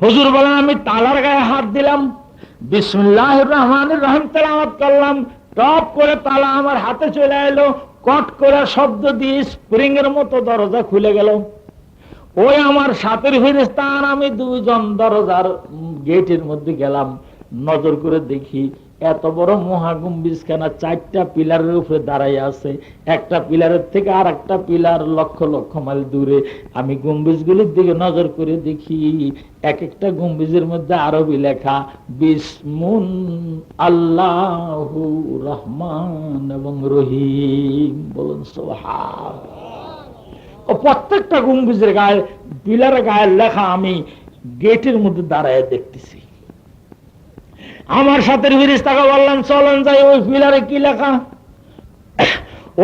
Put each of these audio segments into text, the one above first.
হুজুর বলেন আমি তালার গায়ে হাত দিলাম, বিসমিল্লাহির রহমানির রহিম তেলাওয়াত করলাম, টপ করে তালা আমার হাতে চলে এলো, কট করে শব্দ দিয়ে স্প্রিং এর মতো দরজা খুলে গেল। ওই আমার সাথের ফেরেশতা আর আমি দুইজন দরজার গেটের মধ্যে গেলাম। নজর করে দেখি এত বড় মহাগম্বুজখানা 4টা পিলারের উপরে দাঁড়াই আছে। একটা পিলারের থেকে আর একটা পিলার লক্ষ লক্ষ মাইল দূরে। আমি গম্বুজগুলির দিকে নজর করে দেখি এক একটা গম্বুজের মধ্যে আরবি লেখা, বিসমুন আল্লাহু রহমান এবং রহিম। বলুন সুবহান। ও প্রত্যেকটা গম্বুজের গায়ে, পিলারের গায়ে লেখা আমি গেটের মধ্যে দাঁড়ায় দেখতেছি। আমার সাথে ফেরেশতাকে বললাম চলেন যাই ওই পিলারে কি লেখা।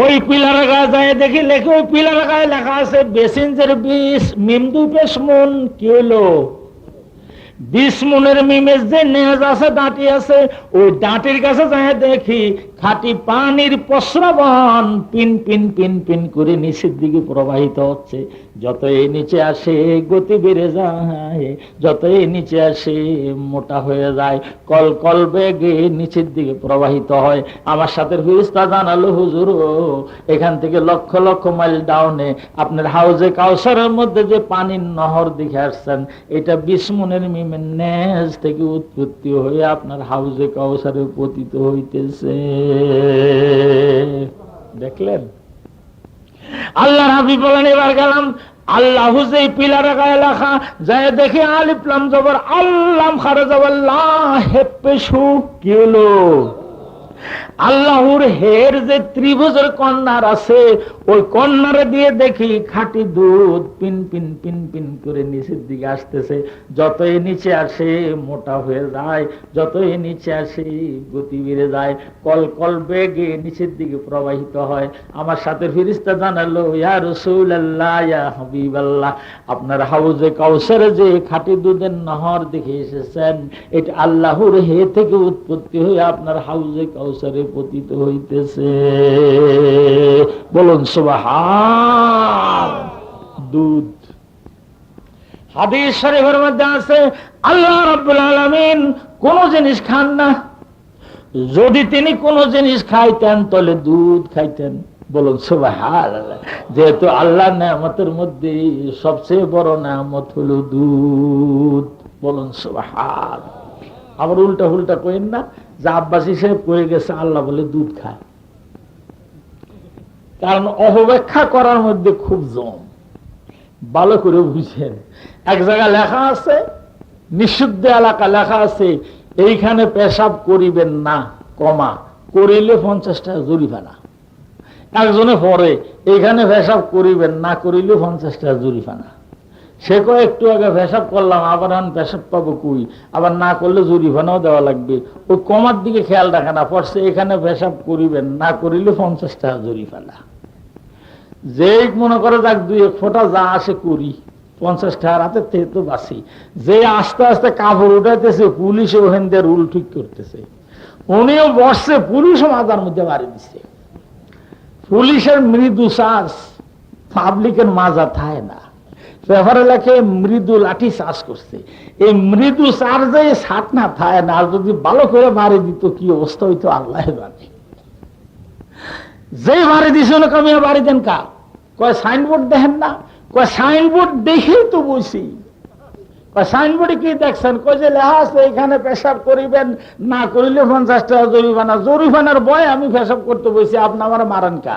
ওই পিলারের গায়ে যায় দেখি লেখে, ওই পিলারের গায়ে লেখা আছে বেসিনজের 20 মিমদু পেশমুন। কি হলো? 20 মনের মিমের যে নেজ আছে, দাঁটি আছে, ওই দাঁটির কাছে যায় দেখি খাঁটি পানির প্রস্রবণ পিন পিন পিন পিন করে নিচের দিকে প্রবাহিত হচ্ছে। যত এই নিচে আসে গতি বেড়ে যায়, যত এই নিচে আসে মোটা হয়ে যায়, কল কল বেগে নিচের দিকে প্রবাহিত হয়। আমার সাথে ফেরেশতা জানালো, হুজুর এখান থেকে লক্ষ লক্ষ মাইল ডাউনে আপনার হাউজে কাউসারের মধ্যে যে পানির নহর দেখে আসছেন, এটা 20 মনের মিমের নেজ থেকে উৎপত্তি হয়ে আপনার হাউজে কাউসারে পতিত হইতেছে। দেখলেন? আল্লাহর হাবিব বলেন এবার গেলাম আল্লাহ যে পিলারে গায়ে লেখা যায় দেখি আলিফ লাম জবর আল্লাম খারা জবর লা হেপেশু। কি হলো? আল্লাহর হের যে ত্রিভুজের কর্নার আছে, ওই কর্নারে দিয়ে দেখি খাঁটি দুধ পিন পিন পিন পিন করে নিচের দিকে আসতেছে। যতই নিচে আসে মোটা হয়ে যায়, যতই নিচে আসে গতি বেড়ে যায়, কল কল বেগে নিচের দিকে প্রবাহিত হয়। আমার সাথে ফেরেশতা জানালো, ইয়া রাসূলুল্লাহ, ইয়া হাবিবাল্লাহ, আপনার হাউজে কাউসারে যে খাঁটি দুধের নহর দেখে এসেছেন, এটা আল্লাহর হে থেকে উৎপত্তি হয়ে আপনার হাউজে কাউসারে পতিত হইতেছে। বলুন সুবহান। দুধ। হাদিস শরীফের মধ্যে আছে আল্লাহ রাব্বুল আলামিন কোন জিনিস খান না, যদি তিনি কোন জিনিস খাইতেন তাহলে দুধ খাইতেন। বলুন সুবহানাল্লাহ। যেহেতু আল্লাহর নেয়ামতের মধ্যে সবচেয়ে বড় নেয়ামত হলো দুধ। বলুন সুবহান। আবার উল্টা উল্টা কইেন না যে আব্বাসী সাহেব কয়ে গেছে আল্লাহ বলে দুধ খায়। কারণ অপব্যাখ্যা করার মধ্যে খুব জম। ভালো করে বুঝেন, এক জায়গায় লেখা আছে নিষিদ্ধ এলাকা লেখা আছে এইখানে পেশাব করিবেন না, কমা করিলে 50 টাকা জরিমানা। একজনে পরে এইখানে পেশাব করিবেন না, করিলে 50 টাকা জরিমানা। সে কয় একটু আগে পেশাব করলাম, আবার এখন পেশাব পাবো কুই, আবার না করলে জরিমানাও দেওয়া লাগবে। ওই কমার দিকে খেয়াল রাখে না, পড়ছে এখানে পেশাব করিবেন না, করিলে 50 টাকা জরিমানা। যে মনে করে যাক 2-1 ফোঁটা যা আসে করি, 50 টাকার হাতে থেকে তো বাঁচি। যে আস্তে আস্তে কাপড় উঠাইতেছে, পুলিশে ওখান দিয়ে রুল ঠিক করতেছে, উনিও বসছে, পুলিশও মাথার মধ্যে মারি দিচ্ছে। পুলিশের মৃদু চার্জ পাবলিকের মাজা থাকে না, পেপারে লেখে মৃদু লাঠি চার্জ করছে। এই মৃদু চার্জে ছাট না থাকে না, আর যদি ভালো করে মারি দিত কি অবস্থা হইতো আল্লাহ জানে। যে বাড়ি দিছে কামিয়া বাড়ি দেন কা, কয় সাইনবোর্ড দেখেন না, কয় সাইনবোর্ড দেখেই তো বসি। সাইনবোর্ডে কি দেখছেন? কয় যে লেখা আছে এখানে পেশাব করিবেন না, করিলে 50 টাকা জরিমানা। জরিমানার ভয় আমি পেশাব করতে বসি, আপনি আমার মারেন কা?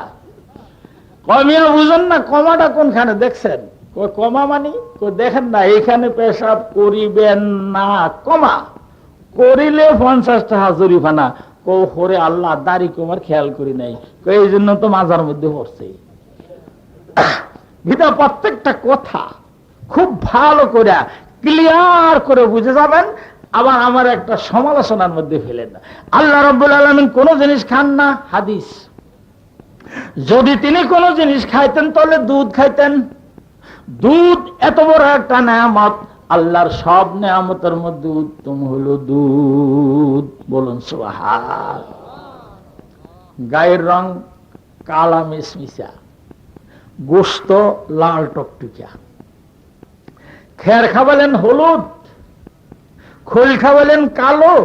কয় মিয়া বুঝেন না কমাটা কোনখানে দেখছেন? কয় কমা মানি? কয় দেখেন না এখানে পেশাব করিবেন না, কমা করিলে 50 টাকা জরিমানা। করে আল্লাহ দাড়ি কমার খেয়াল করি নাই, এই জন্য তো মাজার মধ্যে পড়ছে। ভিতর প্রত্যেকটা কথা খুব ভালো করে ক্লিয়ার করে বুঝে যাবেন, আবার আমার একটা সমালোচনার মধ্যে ফেলেন না। আল্লাহ রাব্বুল আলামিন কোন জিনিস খান না, হাদিস। যদি তিনি কোন জিনিস খাইতেন তাহলে দুধ খাইতেন। দুধ এত বড় একটা নেয়ামত, আল্লাহর সব নেয়ামতের মধ্যে উত্তম হলো দুধ। বলুন সুবহান। গায়ের রং কালা মিশমিশা, গোশত লাল টকটকা, খের খাওয়ালেন হলুদ, খোল খাওয়ালেন কালো,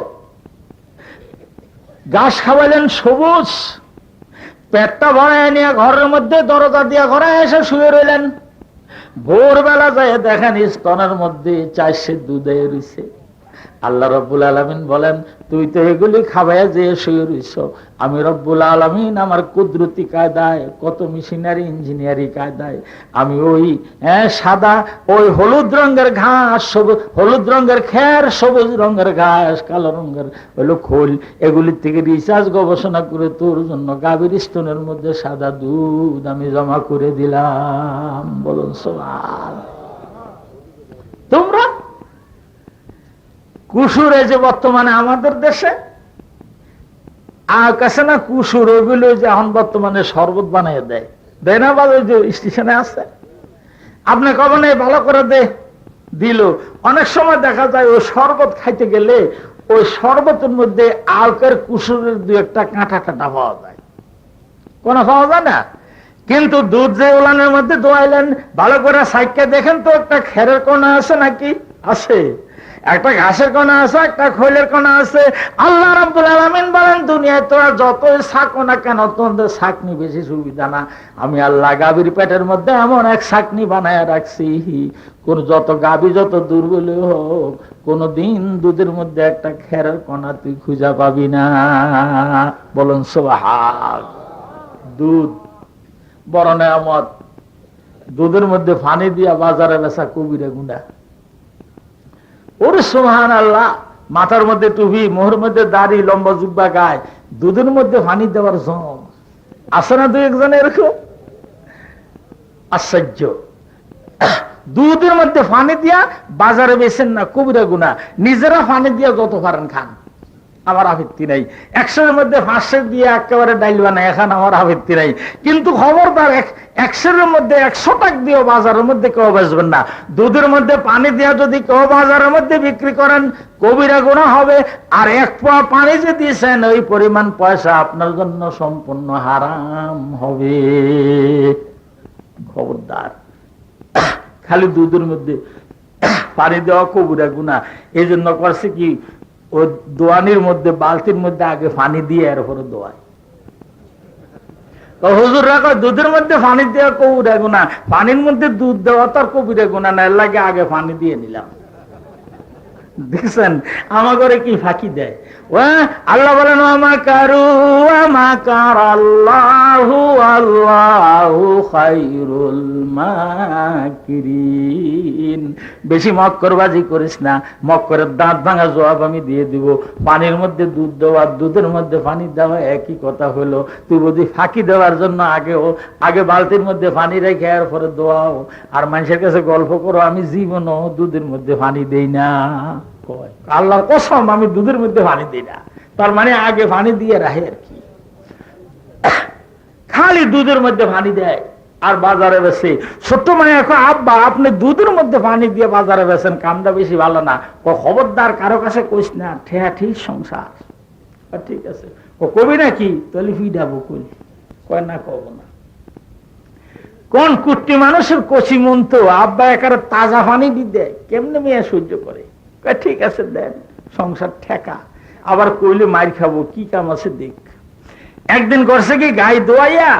ঘাস খাওয়ালেন সবুজ, পেটটা ভরায় নিয়ে ঘরের মধ্যে দরজা দিয়ে ঘরে এসে শুয়ে রইলেন। ভোরবেলা যায় দেখেন স্তনের মধ্যে চাইছে দুধে রইছে। আল্লাহ রব্বুল আলামিন বলেন, তুই তো এগুলি খাবাইয়া যে শুয়ে রইছ, আমি রব্বুল আলামিন আমার কুদরতি কায়দায়, কত মেশিনারি ইঞ্জিনিয়ারি কায়দায় আমি ওই সাদা ওই হলুদ রঙের ঘাস, হলুদ রঙের খের, সবুজ রঙের ঘাস, কালো রঙের হলো খোল, এগুলির থেকে রিসার্চ গবেষণা করে তোর জন্য গাভীর স্তনের মধ্যে সাদা দুধ আমি জমা করে দিলাম। বলুন সুবহানাল্লাহ। তোমরা কুসুরে যে বর্তমানে আমাদের দেশে কাছে না কুসুর, ওইগুলো যে এখন বর্তমানে শরবত বানিয়ে দেয়, দেয় না? বাজার যে স্টেশনে আছে, আপনি কবে নেই ভালো করে দিল। অনেক সময় দেখা যায় ওই শরবত খাইতে গেলে ওই শরবতের মধ্যে আলকের কুসুরের দু একটা কাঁটা কাঁটা পাওয়া যায়, কোন পাওয়া যায় না। কিন্তু দুধ যে উলানের মধ্যে দোয়াইলেন, ভালো করে সাইকে দেখেন তো একটা খেরের কোনা আছে নাকি? আছে। একটা ঘাসের কোনা আছে, একটা খৈলের কোনা আছে। আল্লাহ রাব্বুল আলামিন বলেন, দুনিয়ায় তোরা যতই ছাকো না কেন, তোদের ছাকনি বেশি সুবিধা না। আমি আল্লাহ গাভীর পেটের মধ্যে এমন এক ছাকনি বানায় রাখছি, কোন যত গাভী যত দুর্বল হোক, কোনদিন দুধের মধ্যে একটা খেরের কোনা তুই খুঁজা পাবি না। বলুন সুবহানাল্লাহ। দুধ বড় নেয়ামত। দুধের মধ্যে পানি দিয়া বাজারে বেচা কবিরা গুনাহ। ওরে সুবহানাল্লাহ। মাথার মধ্যে টুপি, মোহর মধ্যে দাড়ি, লম্বা জুব্বা গায়, দুধের মধ্যে পানি দেওয়ার জম আছে না দুই একজন এরকম? আশ্চর্য। দুধের মধ্যে পানি দিয়া বাজারে বেচেন না, কবিরা গুনাহ। নিজেরা পানি দিয়া যত পারেন খান, আমার আপত্তি নাই। 100-এর মধ্যে 500 দিয়ে একেবারে ডাইল বানায় এখন আমার আপত্তি নাই। কিন্তু খবরদার 100-এর মধ্যে 100 টাকা দিয়ে বাজারের মধ্যে কেউ বেচবেন না। দুধের মধ্যে পানি দিয়া যদি কেউ বাজারের মধ্যে বিক্রি করেন, কবিরা গুনাহ হবে। আর 1 পোয়া পানি যে দিয়েছেন, ওই পরিমাণ পয়সা আপনার জন্য সম্পূর্ণ হারাম হবে। খবরদার। খালি দুধের মধ্যে পানি দেওয়া কবিরা গুনাহ। এই জন্য করছে কি, ও দোয়ানির মধ্যে, বালতির মধ্যে আগে পানি দিয়ে এর উপরে দোয়ায়। হুজুররা কয় দুধের মধ্যে পানি দেওয়া কবিরা গুনাহ, পানির মধ্যে দুধ দেওয়া তো আর কবিরা গুনাহ না, এর লাগে আগে পানি দিয়ে নিলাম। দেখছেন আমার ঘরে কি ফাঁকি দেয়। আল্লাহ বলেন, বেশি মক্করবাজি করিস না, মক্করের দাঁত ভাঙা জবাব আমি দিয়ে দিব। পানির মধ্যে দুধ দেওয়া, দুধের মধ্যে পানি দেওয়া একই কথা হলো। তুই বুঝি ফাঁকি দেওয়ার জন্য আগে বালতির মধ্যে পানি রেখে এর পরে দোয়াও, আর মানুষের কাছে গল্প করো আমি জীবনও দুধের মধ্যে পানি দেই না। আল্লাহর কসম, আমি দুধের মধ্যে পানি দিই না। তার মানে আগে পানি দিয়ে রাখে আর কি। খালি দুধের মধ্যে পানি দেয় আর বাজারে বেছে। ছোট্ট মানে এখন, আব্বা আপনি দুধের মধ্যে পানি দিয়ে বাজারে বেছেন, কামটা বেশি ভালো না। ও খবরদার কারো কাছে কইস না, ঠেয়া ঠিক সংসার। ঠিক আছে, ও কবি নাকি তাহলে ফিডাবো কই, কয় না কব না। কোন কুট্টি মানুষের কচি মন তো, আব্বা একারে তাজা পানি দিয়ে দেয়, কেমনে মেয়ে সহ্য করে। ঠিক আছে দেন, সংসার ঠেকা। আবার কইলে মার খাবো, কি কাম আছে দেখ। একদিন করছে কি, গাই দোয়াইয়া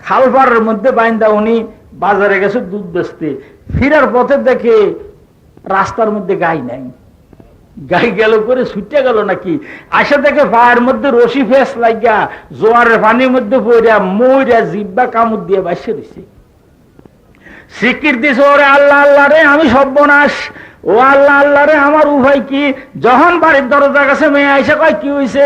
খালপাড়ের মধ্যে বাইন্দা উনি বাজারে গেছে দুধ বেচতে। ফিরার পথে দেখে রাস্তার মধ্যে গাই নাই। গাই গেল করে ছুটে গেল নাকি, আসে দেখে পায়ের মধ্যে রশি ফেস লাগিয়া জোয়ারের পানির মধ্যে পড়িয়া মইরা জিব্বা কামড় দিয়ে বাইসে দিছে। স্বীকৃতি দিছে, ওরে আল্লাহ আল্লাহ রে আমি সর্বনাশ, ও আল্লাহ আল্লাহ রে আমার উভয় কি। যখন বাড়ির দরজা কাছে মেয়ে আইসে, কয় কি হয়েছে,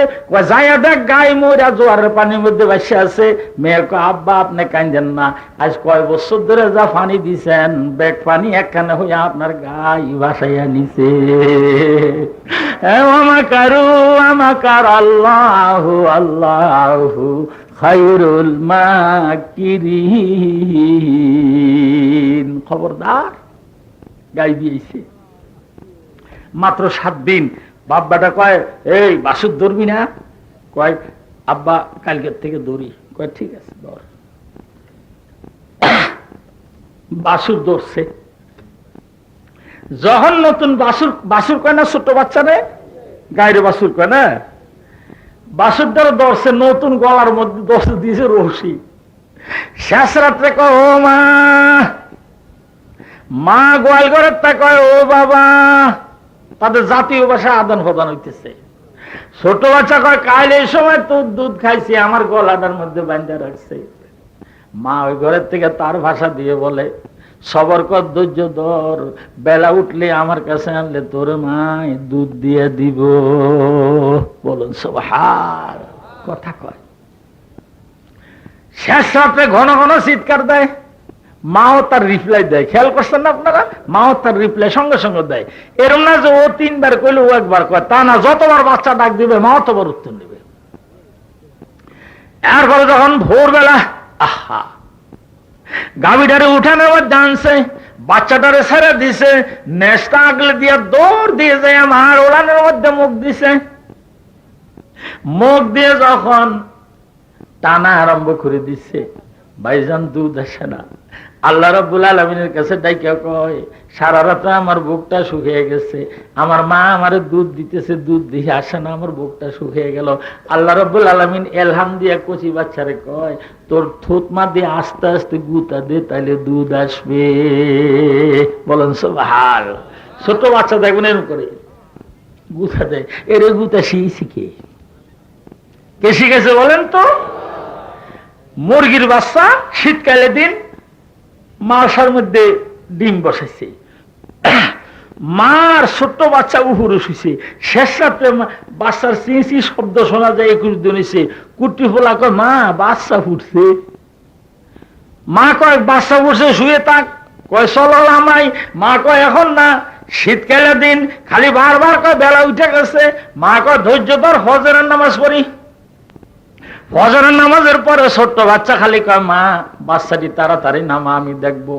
যাইয়া দেখ গাই মইরা জোয়ারের পানির মধ্যে বাইসে আছে। মেয়ে কয়, আব্বা আপনি কাঁদেন না, আজ কয় বছর ধরে যা পানি দিছেন, ব্যাগ পানি একখানে হইয়া আপনার গাই ভাসাইয়া নিছে। আমাকার আল্লাহু আল্লাহু খায়রুল মাকিরিন। খবরদার, গাই দিয়েছে মাত্র 7 দিন। বাব্বাটা কয়, এই বাসুর ধরবি না? কয় আব্বা কালকের থেকে ধরি। কয় ঠিক আছে ধর। বাসুর ধরছে, যখন নতুন বাসুর কয় না, ছোট্ট বাচ্চা রে গায়ের বাসুর কয় না, বাসুর দ্বারা দর্শে নতুন গলার মধ্যে দর্শে দিয়েছে রশি। শেষ রাত্রে কয় ও মা, মা গোয়াল ঘরের তা কয় ও বাবা, তাদের জাতীয় ভাষা আদান প্রদান হইতেছে। ছোট বাচ্চা কয় কাল এই সময় তোর দুধ খাইছি, আমার গলাটার মধ্যে বান্ধা রাখছে। মা ওই ঘরের থেকে তার ভাষা দিয়ে বলে, সবর কর, ধৈর্য ধর, বেলা উঠলে আমার কাছে আনলে তোর মায় দুধ দিয়ে দিব। বলুন সুবহান। কথা কয়। শেষ রাত্রে ঘন ঘন চিৎকার দেয়, মাও তার রিপ্লাই দেয়। খেয়াল করছেন না আপনারা? মাও তার রিপ্লাই সঙ্গে সঙ্গে দেয়। এরম না যে ও তিনবার কইলে ও একবার কয়, তা না, যতবার বাচ্চা ডাক দিবে মা ততবার উত্তর দিবে। এরপরে যখন ভোরবেলা আহা গাভীটারে উঠানে জানছে, বাচ্চাটারে ছেড়ে দিছে, নেশটা আগলে দিয়ে দৌড় দিয়ে যায় আমার ওড়ানের মধ্যে মুখ দিছে। মুখ দিয়ে যখন টানা আরম্ভ করে দিচ্ছে, ভাইজান দুধ আসে না। আল্লাহ রাব্বুল আলামিনের কাছে ডাইকা কয়, সারা রাত আমার বুকটা শুকিয়ে গেছে, আমার মা আমারে দুধ দিতেছে, দুধ দিয়ে আসে না, আমার বুকটা শুকিয়ে গেল। আল্লাহ রাব্বুল আলামিন এলহাম দিয়া কচি বাচ্চারে কয়, তোর থুতমা দিয়ে আস্তে আস্তে গুতা দে, তাইলে দুধ আসবে। বলেন সুবহান। ছোট বাচ্চা দেখবেন এরকম করে গুতা দেয়। এর গুতা শিখে কে শিখেছে বলেন তো? মুরগির বাচ্চা শীতকালে দিন মাসার মধ্যে ডিম বসাইছে, মার ছোট্ট বাচ্চা উপরে শুইছে। শেষ রাত্রে বাচ্চার চিঁচি শব্দ শোনা যায় 21 দিন হয়েছে। কুটি ফোলা কয়, মা বাচ্চা ফুটছে। মা কয় বাচ্চা ফুটছে, শুয়ে থাক। কয় চলো আমাই। মা কয় এখন না, শীতকালের দিন। খালি বারবার কয় বেলা উঠে গেছে। মা কয় ধৈর্য ধর, ফজরের নামাজ পড়ি। ফজরের নামাজের পরে ছোট্ট বাচ্চা খালি কয়, মা বাচ্চাটি তাড়াতাড়ি নামা, আমি দেখবো।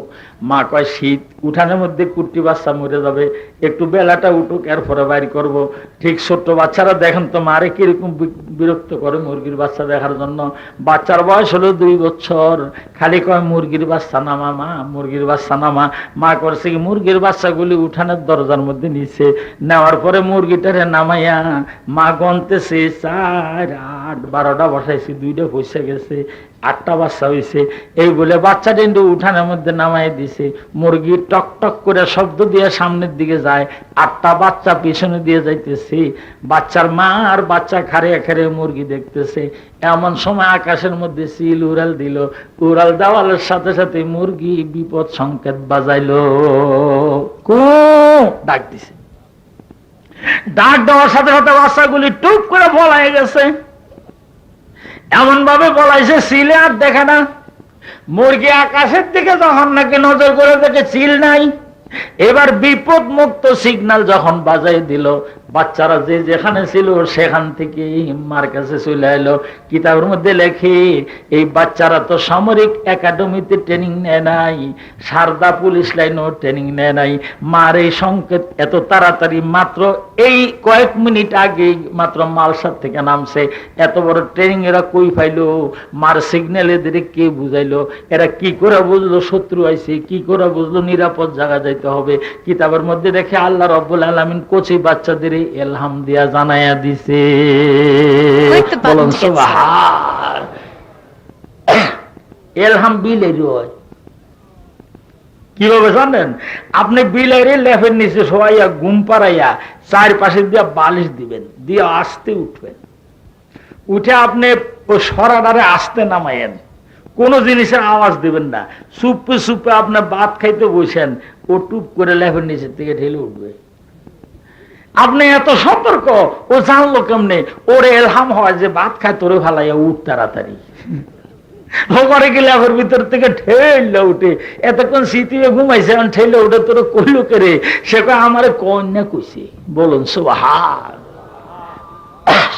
মা কয় শীত, উঠানের মধ্যে কুট্টি বাচ্চা মরে যাবে, একটু বেলাটা উঠুক, এরপরে বাইর করব। ঠিক ছোট্ট বাচ্চারা দেখেন তো মারে কিরকম বিরক্ত করে মুরগির বাচ্চা দেখার জন্য। বাচ্চার বয়স হলো 2 বছর, খালি কয় মুরগির বাচ্চা নামা, মা মুরগির বাচ্চা নামা। মা করছে কি, মুরগির বাচ্চাগুলি উঠানের দরজার মধ্যে নিছে। নেওয়ার পরে মুরগিটারে নামাইয়া মা গনতেছে, 4, 8, 12টা বসাইছে, 2টা পয়সা গেছে, 8টা বাচ্চা হয়েছে। এই বলে বাচ্চাটা কিন্তু উঠানের মধ্যে নামাই দিছে। মুরগি টক টক করে শব্দ দিয়ে সামনের দিকে যায়, 8টা বাচ্চা পিছনে দিয়ে যাইতেছে। বাচ্চার মা আর বাচ্চা খারে খারে মুরগি দেখতেছে। এমন সময় আকাশের মধ্যে চিল উড়াল দিল। উড়াল দেওয়ালের সাথে সাথে মুরগি বিপদ সংকেত বাজাইলো, ডাক দিছে। ডাক দেওয়ার সাথে সাথে বাচ্চাগুলি টুপ করে পলাই গেছে। এমন ভাবে বলাইছে চিলে আর দেখে না। মুরগি আকাশের দিকে যখন নাকি নজর করে দেখে চিল নাই, এবার বিপদ মুক্ত সিগন্যাল যখন বাজাই দিল, বাচ্চারা যে যেখানে ছিল সেখান থেকে মার কাছে চলে এলো। কিতাবের মধ্যে লেখে, এই বাচ্চারা তো সামরিক একাডেমিতে ট্রেনিং নেয় নাই, সারদা পুলিশ লাইনও ট্রেনিং নেয় নাই। মার এই সংকেত এত তাড়াতাড়ি, মাত্র এই কয়েক মিনিট আগে মাত্র মালসার থেকে নামছে। এত বড় ট্রেনিং এরা কই পাইলো? মার সিগন্যাল এদের কে বুঝাইলো? এরা কি করে বুঝলো শত্রু আইছে? কি করে বুঝলো নিরাপদ জায়গা যাইতে হবে? কিতাবের মধ্যে দেখে আল্লাহ রাব্বুল আলামিন কচি বাচ্চাদের এলহাম দিয়া জানাইয়া দিছে। বলুন সুবহান। এলহাম বিলেরই হয়। কিভাবে জানেন? আপনি বিলেরে লেফের নিচে শোয়াইয়া ঘুম পাড়াইয়া চারপাশে দিয়া বালিশ দিবেন, দিয়ে আস্তে উঠবেন। উঠে আপনি ওই সরাডারে আস্তে নামাইয়েন, কোন জিনিসের আওয়াজ দিবেন না। চুপে চুপে আপনি ভাত খাইতে বসেন, ও টুপ করে লেফের নিচের থেকে ঢেলে উঠবে। আপনি এত সতর্ক, ও জানলো কেমনে? ওর এলহাম হয় যে ভাত খায় তোরে ভালাইয়া উঠ তাড়াতাড়ি। ওপরে গেলে আবার ভিতর থেকে ঠেলে উঠে, এতক্ষণ শীতিয়ে ঘুমাইছে, ঠেলে উঠে তোর কইলো করে। সে কয় আমারে কন্যা কইছে। বলুন সুবহান।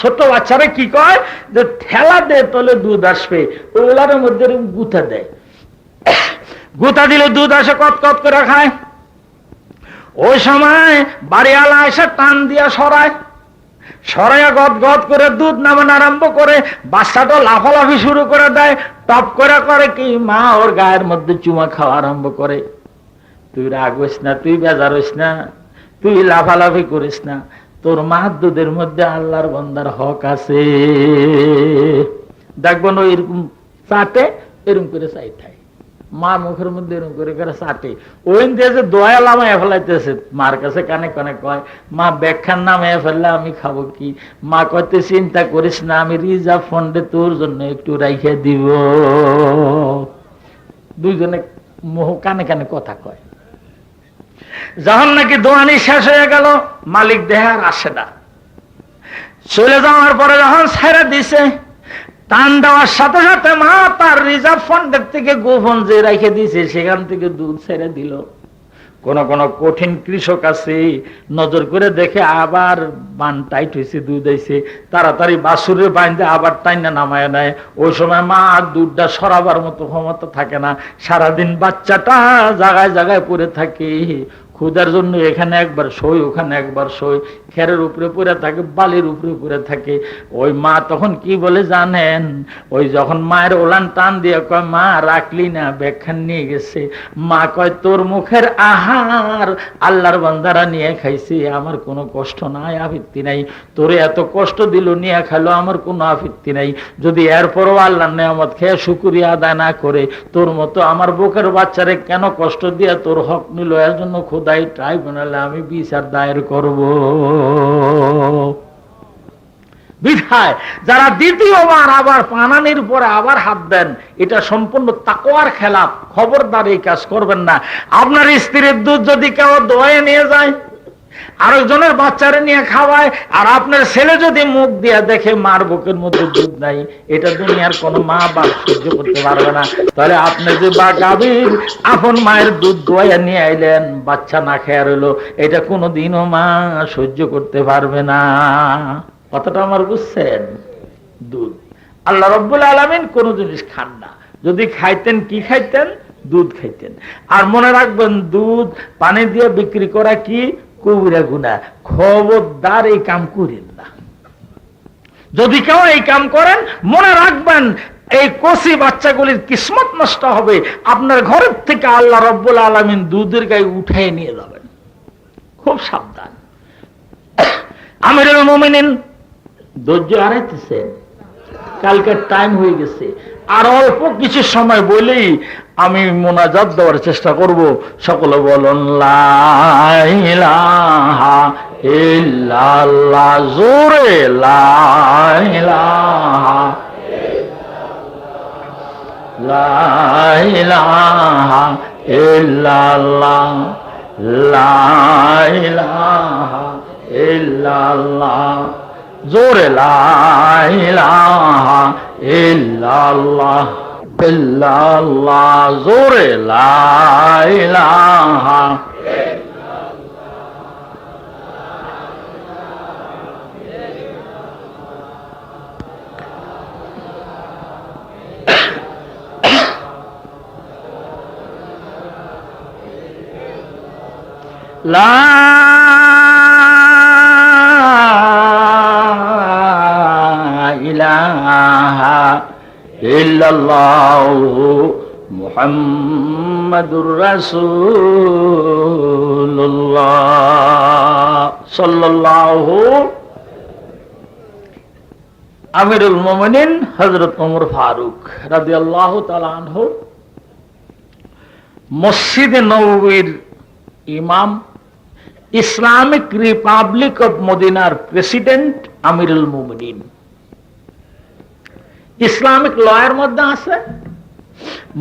ছোট বাচ্চারা কি কয় যে ঠেলা দে তলে দুধ আসবে, ওগুলার মধ্যে গুতা দেয়। গুতা দিলে দুধ আসে, কত কত করে খায়। ওই সময় বাড়িওয়ালা এসে টান দিয়া সরায়, সরাইয়া গদ গদ করে দুধ নামানো আরম্ভ করে। বাচ্চাটা লাফালাফি শুরু করে দেয়। টপ করে করে কি, মা ওর গায়ের মধ্যে চুমা খাওয়া আরম্ভ করে। তুই রাগ হইস না, তুই বেজার হইস না, তুই লাফালাফি করিস না, তোর মাহাদ্দুদের মধ্যে আল্লাহর বান্দার হক আছে। দেখবো না এরকম চাটে, এরকম করে চাইতাই মা মুখের মধ্যে এরকম করে করে চাটে, ওই দিয়ে যে দোয়া লামায় ফেলাইতেছে, মার কাছে কানে কানে কয়, মা ব্যাখ্যার নামে ফেললে আমি খাবো কি? মা কইতে চিন্তা করিস না, আমি রিজার্ভ ফান্ডে তোর জন্য একটু রাইখে দিব। দুইজনে মোহ কানে কানে কথা কয়। যখন নাকি দোয়ানি শেষ হয়ে গেল, মালিক দেহে আর আসে না। চলে যাওয়ার পরে যখন ছেড়ে দিছে, টান দেওয়ার সাথে সাথে মা তার রিজার্ভ ফান্ডের থেকে গোপন যে রেখে দিয়েছে সেখান থেকে দুধ ছেড়ে দিল। কোন কোন কঠিন কৃষক আছে, নজর করে দেখে আবার বান টাইট হয়েছে, দুধ আইছে, তাড়াতাড়ি বাছুরের বাইন্দে আবার টাইনা নামায় নেয়। ওই সময় মা দুধটা সরাবার মতো ক্ষমতা থাকে না, সারাদিন বাচ্চাটা জায়গায় জায়গায় পড়ে থাকে। ক্ষুধার জন্য এখানে একবার সই, ওখানে একবার সই, খেরের উপরে পড়ে থাকে, বালির উপরে পড়ে থাকে। ওই মা তখন কি বলে জানেন? ওই যখন মায়ের ওলান টান দিয়ে কয়, মা রাখলি না, ব্যাখ্যান নিয়ে গেছে। মা কয়, তোর মুখের আহার আল্লাহর বান্দারা নিয়ে খাইছে, আমার কোনো কষ্ট নাই, আপত্তি নাই। তোরে এত কষ্ট দিল, নিয়ে খাইলো, আমার কোনো আপত্তি নাই। যদি এরপরও আল্লাহর নেয়ামত খেয়ে শুকরিয়া আদায় না করে, তোর মতো আমার বুকের বাচ্চারে কেন কষ্ট দিয়ে তোর হক নিল, এর জন্য খোদাই ট্রাইব্যুনালে আমি বিচার দায়ের করব। বিধায় যারা দ্বিতীয়বার আবার পানানির পরে আবার হাত দেন, এটা সম্পূর্ণ তাকওয়ার খেলাফ। খবরদার এই কাজ করবেন না। আপনার স্ত্রীর দুধ যদি কেউ দোয়ে নিয়ে যায়, আরেকজনের বাচ্চারে নিয়ে খাওয়ায়, আর আপনার ছেলে যদি মুখ দিয়ে দেখে মার বুকের মধ্যে দুধ নাই, এটা দুনিয়ার কোন মা বাপ সহ্য করতে পারবে না। তাহলে আপনি যে বা গাভীর আপন মায়ের দুধ দোয়া নিয়ে আইলেন, বাচ্চা না খেয়ে রইল, এটা কোনোদিনও মা সহ্য করতে পারবে না। কথাটা আমার বুঝছেন? দুধ আল্লাহ রাব্বুল আলামিন কোন জিনিস খান না। যদি খাইতেন, কি খাইতেন? দুধ খাইতেন। আর মনে রাখবেন, দুধ পানি দিয়ে বিক্রি করা কি কবিরা গুনাহ। খবরদার এই কাম করেন না। যদি কেউ এই কাম করেন, মনে রাখবেন এই কচি বাচ্চাগুলির কিসমত নষ্ট হবে। আপনার ঘরের থেকে আল্লাহ রাব্বুল আলামিন দুধের গায়ে উঠাই নিয়ে যাবেন। খুব সাবধান। আমিরুল মুমিনিন ধৈর্য হারাইতেছেন, কালকের টাইম হয়ে গেছে। আর অল্প কিছু সময় বলেই আমি মোনাজাত দেওয়ার চেষ্টা করব। সকলে বলুন লা ইলাহা ইল্লাল্লাহ, জোরে লা ইলাহা লা ইলাহা ইল্লাল্লাহ, লা ইলাহা ইল্লাল্লাহ, জোরে লা ইলাহা ইল্লাল্লাহ ইল্লাল্লাহ, জোরে লা ইলাহা। লা ইলাহা ইল্লাল্লাহু মুহাম্মাদুর রাসূলুল্লাহ সাল্লাল্লাহু। আমিরুল মুমিনিন হযরত ওমর ফারুক রাদিয়াল্লাহু তাআলা আনহু মসজিদে নববীর ইমাম, ইসলামিক রিপাবলিক অফ মদিনার প্রেসিডেন্ট আমিরুল মুমিনিন। ইসলামিক লয়ের মধ্যে আছে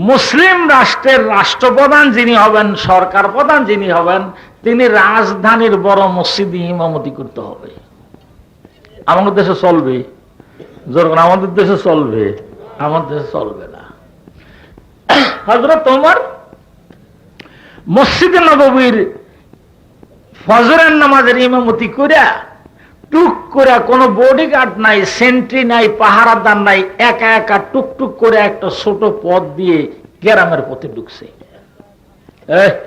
মুসলিম রাষ্ট্রের রাষ্ট্রপ্রধান যিনি হবেন, সরকার প্রধান যিনি হবেন, তিনি রাজধানীর বড় মসজিদে ইমামতি করতে হবে। আমাদের দেশে চলবে? যখন আমাদের দেশে চলবে, আমাদের দেশে চলবে না। হযরত ওমর মসজিদে নববীর ফজরের নামাজের ইমামতি করিয়া টুক করে, কোনো বডিগার্ড নাই, সেন্ট্রি নাই, পাহারাদার নাই, একা একা টুকটুক করে একটা ছোট পথ দিয়ে গ্রামের পথে ঢুকছে।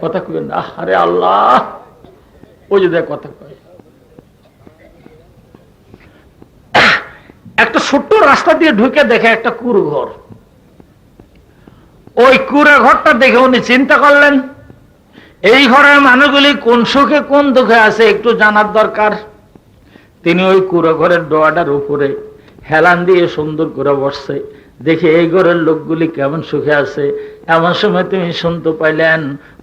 কথা কই না, আরে আল্লাহ, ওই যে দেখ কথা কয়। একটা ছোট্ট রাস্তা দিয়ে ঢুকে দেখে একটা কুড়ো ঘর। ওই কুড়ো ঘরটা দেখে উনি চিন্তা করলেন, এই ঘরের মানুষগুলি কোন সুখে কোন দুঃখে আছে একটু জানার দরকার। তিনি ওই কুড়ো ঘরের ডোয়াটার উপরে হেলান দিয়ে সুন্দর করে বসছে, দেখে এই ঘরের লোকগুলি কেমন সুখে আছে। এমন সময় তুমি শুনতে পাইলেন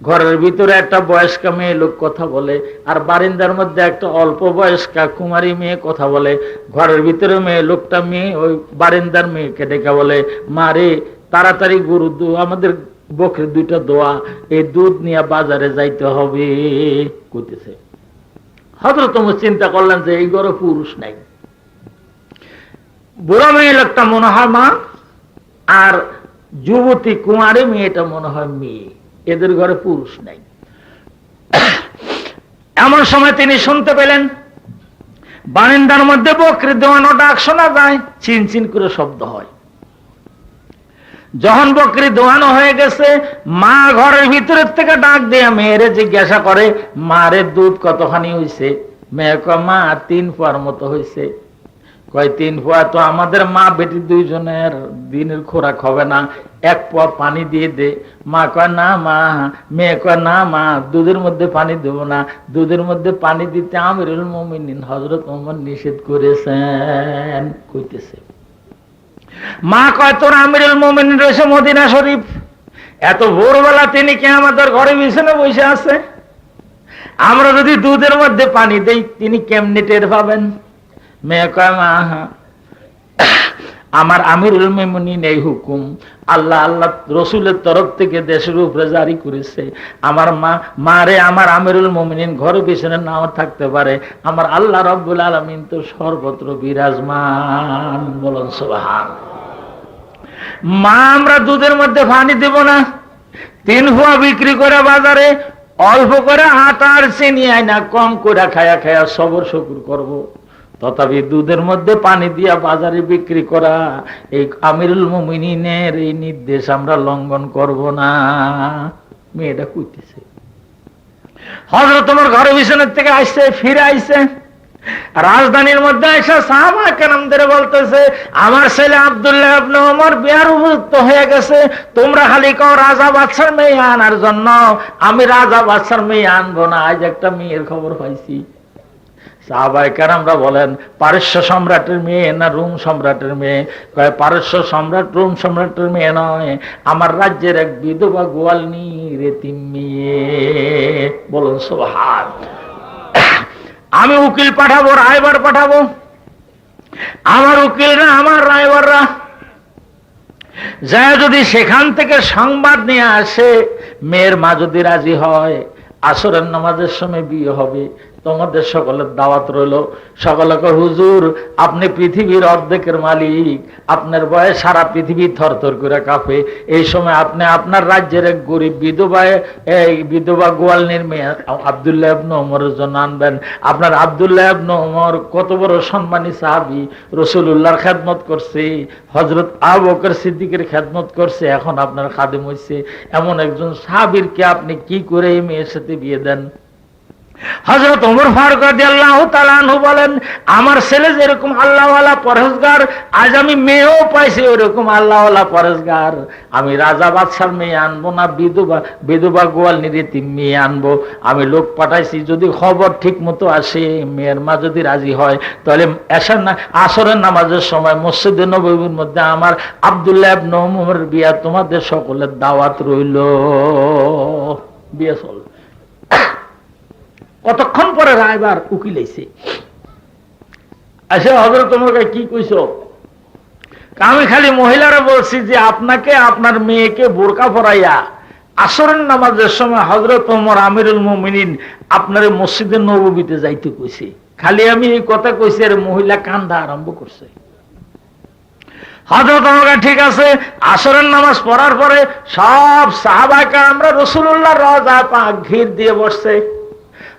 ঘরের ভিতরে একটা বয়স্কা মেয়ে লোক কথা বলে, আর বারিন্দার মধ্যে একটা অল্প বয়স্কা কুমারী মেয়ে কথা বলে। ঘরের ভিতরে মেয়ে লোকটা মেয়ে ওই বারিন্দার মেয়েকে ডেকে বলে, মা রে, তাড়াতাড়ি গরু আমাদের বকরি দুইটা দোয়া, এই দুধ নিয়ে বাজারে যাইতে হবে কইতেছে। হযরত ওমর চিন্তা করলেন যে এই ঘরে পুরুষ নাই, বুড়া মেয়ে লোকটা মনে হয় মা, আর যুবতী কুমারী মেয়েটা মনে হয় মেয়ে, এদের ঘরে পুরুষ নাই। এমন সময় তিনি শুনতে পেলেন বারান্দার মধ্যে বকরি দোয়ানো ডাক শোনা যায়, চিন চিন করে শব্দ হয়। যখন বকরি দোয়ানো হয়ে গেছে, মা ঘরের ভিতরের থেকে ডাক দিয়ে মেয়েরে জিজ্ঞাসা করে, মারে দুধ কতখানি হয়েছে? মেয়ে কয়, মা 3 পোয়ার মতো হয়েছে। কয় 3 পোয়া তো আমাদের মা বেটি দুইজনের দিনের খোরাক হবে না, 1 পোয়া পানি দিয়ে দে। মা কয় না মা, মেয়ে কয় না মা, দুধের মধ্যে পানি দেব না, দুধের মধ্যে পানি দিতে আমিরুল মুমিনিন হযরত ওমর নিষেধ করেছেন কইতেছে। মা কয়, তোর আমিরুল মুমিনিন রয়েছে মদিনা শরীফ, এত ভোরবেলা তিনি কি আমাদের ঘরে বিছানা বসে আছে? আমরা যদি দুধের মধ্যে পানি দেই তিনি কেমনে টের পাবেন? মেয়ে কয়, মা আমার আমিরুল মুমিনিন এই হুকুম আল্লাহ রসুলের তরফ থেকে দেশের উপরে জারি করেছে। আমার মা রে, আমার আমিরুল মুমিনিন ঘরে বিছানা নাও থাকতে পারে, আমার আল্লাহ রাব্বুল আলামিন তো সর্বত্র বিরাজমান। বলুন সুবহানাল্লাহ। মা, আমরা দুধের মধ্যে পানি দেব না, 3 পোয়া বিক্রি করে বাজারে অল্প করে আটা আর চিনি আইনা কম করে খায়া খায়া সবর শুকুর করব, তথাপি দুধের মধ্যে পানি দিয়া বাজারে বিক্রি করা এই আমিরুল মুমিনিনের এই নির্দেশ আমরা লঙ্ঘন করব না। মেয়েটা কইতেছে। হযরত ওমর ঘরে বিছানার থেকে আসছে, ফিরে আইছে, রাজধানীর মধ্যে এসে সাহাবা কেরামদের বলতেছে, আমার ছেলে আব্দুল্লাহ ইবনে ওমর বিয়ার উপযুক্ত হয়ে গেছে, তোমরা খালি কও রাজা বাদশার মেয়ে আনার জন্য, আমি রাজা বাদশার মেয়ে আনবো না। আজ একটা মেয়ের খবর পাইছি। সাহাবায়ে কেরামরা বলেন, পারস্য সম্রাটের মেয়ে না রোম সম্রাটের মেয়ে? কয়, পারস্য সম্রাট রোম সম্রাটের মেয়ে নয়, আমার রাজ্যের এক বিধবা গোয়ালনি এতিম মেয়ে। বলুন সুবহানাল্লাহ। আমি উকিল পাঠাবো, রায়বার পাঠাবো, আমার উকিলরা আমার রায়বাররা যায় যদি সেখান থেকে সংবাদ নিয়ে আসে, মেয়ের মা যদি রাজি হয় আসরের নামাজের সময় বিয়ে হবে, তোমাদের সকলের দাওয়াত রইল। সকলকে, হুজুর আপনি পৃথিবীর অর্ধেকের মালিক, আপনার বয়স সারা পৃথিবী থরথর করে কাঁপে, এই সময় আপনি আপনার রাজ্যের এক গরিব বিধবা গোয়ালনির মেয়ে আব্দুল্লাহ ইবনে ওমরের জন্য আনবেন। আপনার আব্দুল্লাহ ইবনে ওমর কত বড় সম্মানী সাহাবী, রাসূলুল্লাহর খেদমত করছে, হযরত আবু বকর সিদ্দিকের খেদমত করছে, এখন আপনার খাদেম হইছে, এমন একজন সাহাবীরকে আপনি কি করে এই মেয়ের সাথে বিয়ে দেন? হযরত ওমর ফারুক রাদিয়াল্লাহু তাআলা আনহু বলেন, আমার ছেলে যেরকম আল্লাহওয়ালা পরহেজগার, আজ আমি মেয়েও পাইছি ওরকম আল্লাহওয়ালা পরহেজগার। আমি রাজা বাদশার মেয়ে আনবো না, বিধবা গোয়ালনির এতিম মেয়ে আনবো। আমি লোক পাঠাইছি, যদি খবর ঠিক মতো আসে, মেয়ের মা যদি রাজি হয়, তাহলে আসরের নামাজের সময় মসজিদে নববীর মধ্যে আমার আব্দুল্লাহ ইবনে ওমরের বিয়া, তোমাদের সকলের দাওয়াত রইল। বিয়ে চল। কতক্ষণ পরে রায়বার উকিল আইছে, আসে হযরত ওমরকে, কি কইছো? আমি খালি মহিলারা বলছি যে আপনাকে আপনার মেয়েকে বোরকা পরাইয়া আসরের নামাজের সময় হযরত ওমর আমিরুল মুমিনিন আপনার মসজিদে নববীতে যাইতে কইছে। খালি আমি এই কথা কইছি, আর মহিলা কান্দা আরম্ভ করছে। হযরত ওমর ঠিক আছে। আসরের নামাজ পড়ার পরে সব সাহাবায়ে কেরামরা রাসূলুল্লাহর রওজা পাক ঘির দিয়ে বসছে।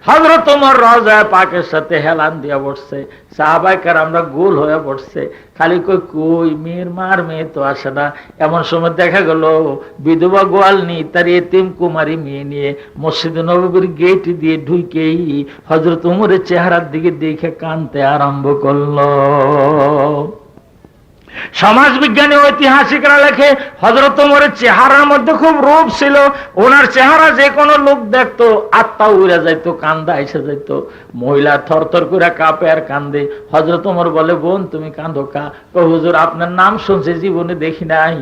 হযরত ওমর রওজা পাকের সাথে হেলান দিয়ে বসছে, সাহাবায়ে কেরামরা গোল হয়ে বসছে। খালি কই মেয়ের মার মেয়ে তো আসে না। এমন সময় দেখা গেল বিধবা গোয়ালনি তার এতিম কুমারী মেয়ে নিয়ে মসজিদে নববীর গেট দিয়ে ঢুকেই হযরত ওমরের চেহারার দিকে দেখে কাঁদতে আরম্ভ করলো। সমাজ বিজ্ঞানী ঐতিহাসিকরা লেখে হযরত ওমরের চেহারার মধ্যে খুব রূপ ছিল, ওনার চেহারা যে কোনো লোক দেখতো আত্মা উড়ে যাইতো, কান্দা এসে যাইত। মহিলা থরথর করে কাঁপে আর কান্দে। হযরত ওমর বলে, বোন তুমি কাঁদো কা? হুজুর আপনার নাম শুনছি, জীবনে দেখি নাই,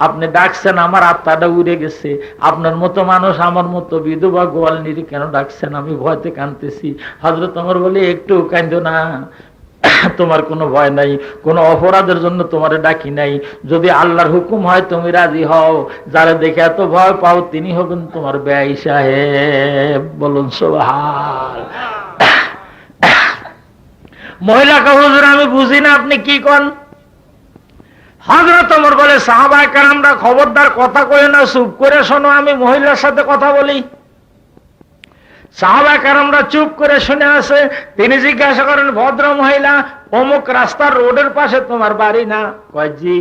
আপনি ডাকছেন আমার আত্মাটা উড়ে গেছে, আপনার মতো মানুষ আমার মতো বিধবা গোয়ালনিরি কেন ডাকছেন, আমি ভয়তে কাঁদতেছি। হযরত ওমর বলে, একটু কাঁদো না, তোমার কোনো ভয় নাই, কোন অপরাধের জন্য তোমারে ডাকি নাই। যদি আল্লাহর হুকুম হয় তুমি রাজি হও, যারা দেখে এত ভয় পাও তিনি হবেন তোমার বেয়াই সাহেব। বলুন সুবহান। মহিলাকে, হুজুর আমি বুঝি না আপনি কি কন। হযরত ওমর বলে, সাহাবায়ে কেরামরা খবরদার কথা কই না, চুপ করে শোনো, আমি মহিলার সাথে কথা বলি। সাহাবায়ে কেরামরা চুপ করে শুনে আছে। তিনি জিজ্ঞাসা করেন, ভদ্র মহিলা, অমুক রাস্তার রোডের পাশে তোমার বাড়ি না? কয় জি।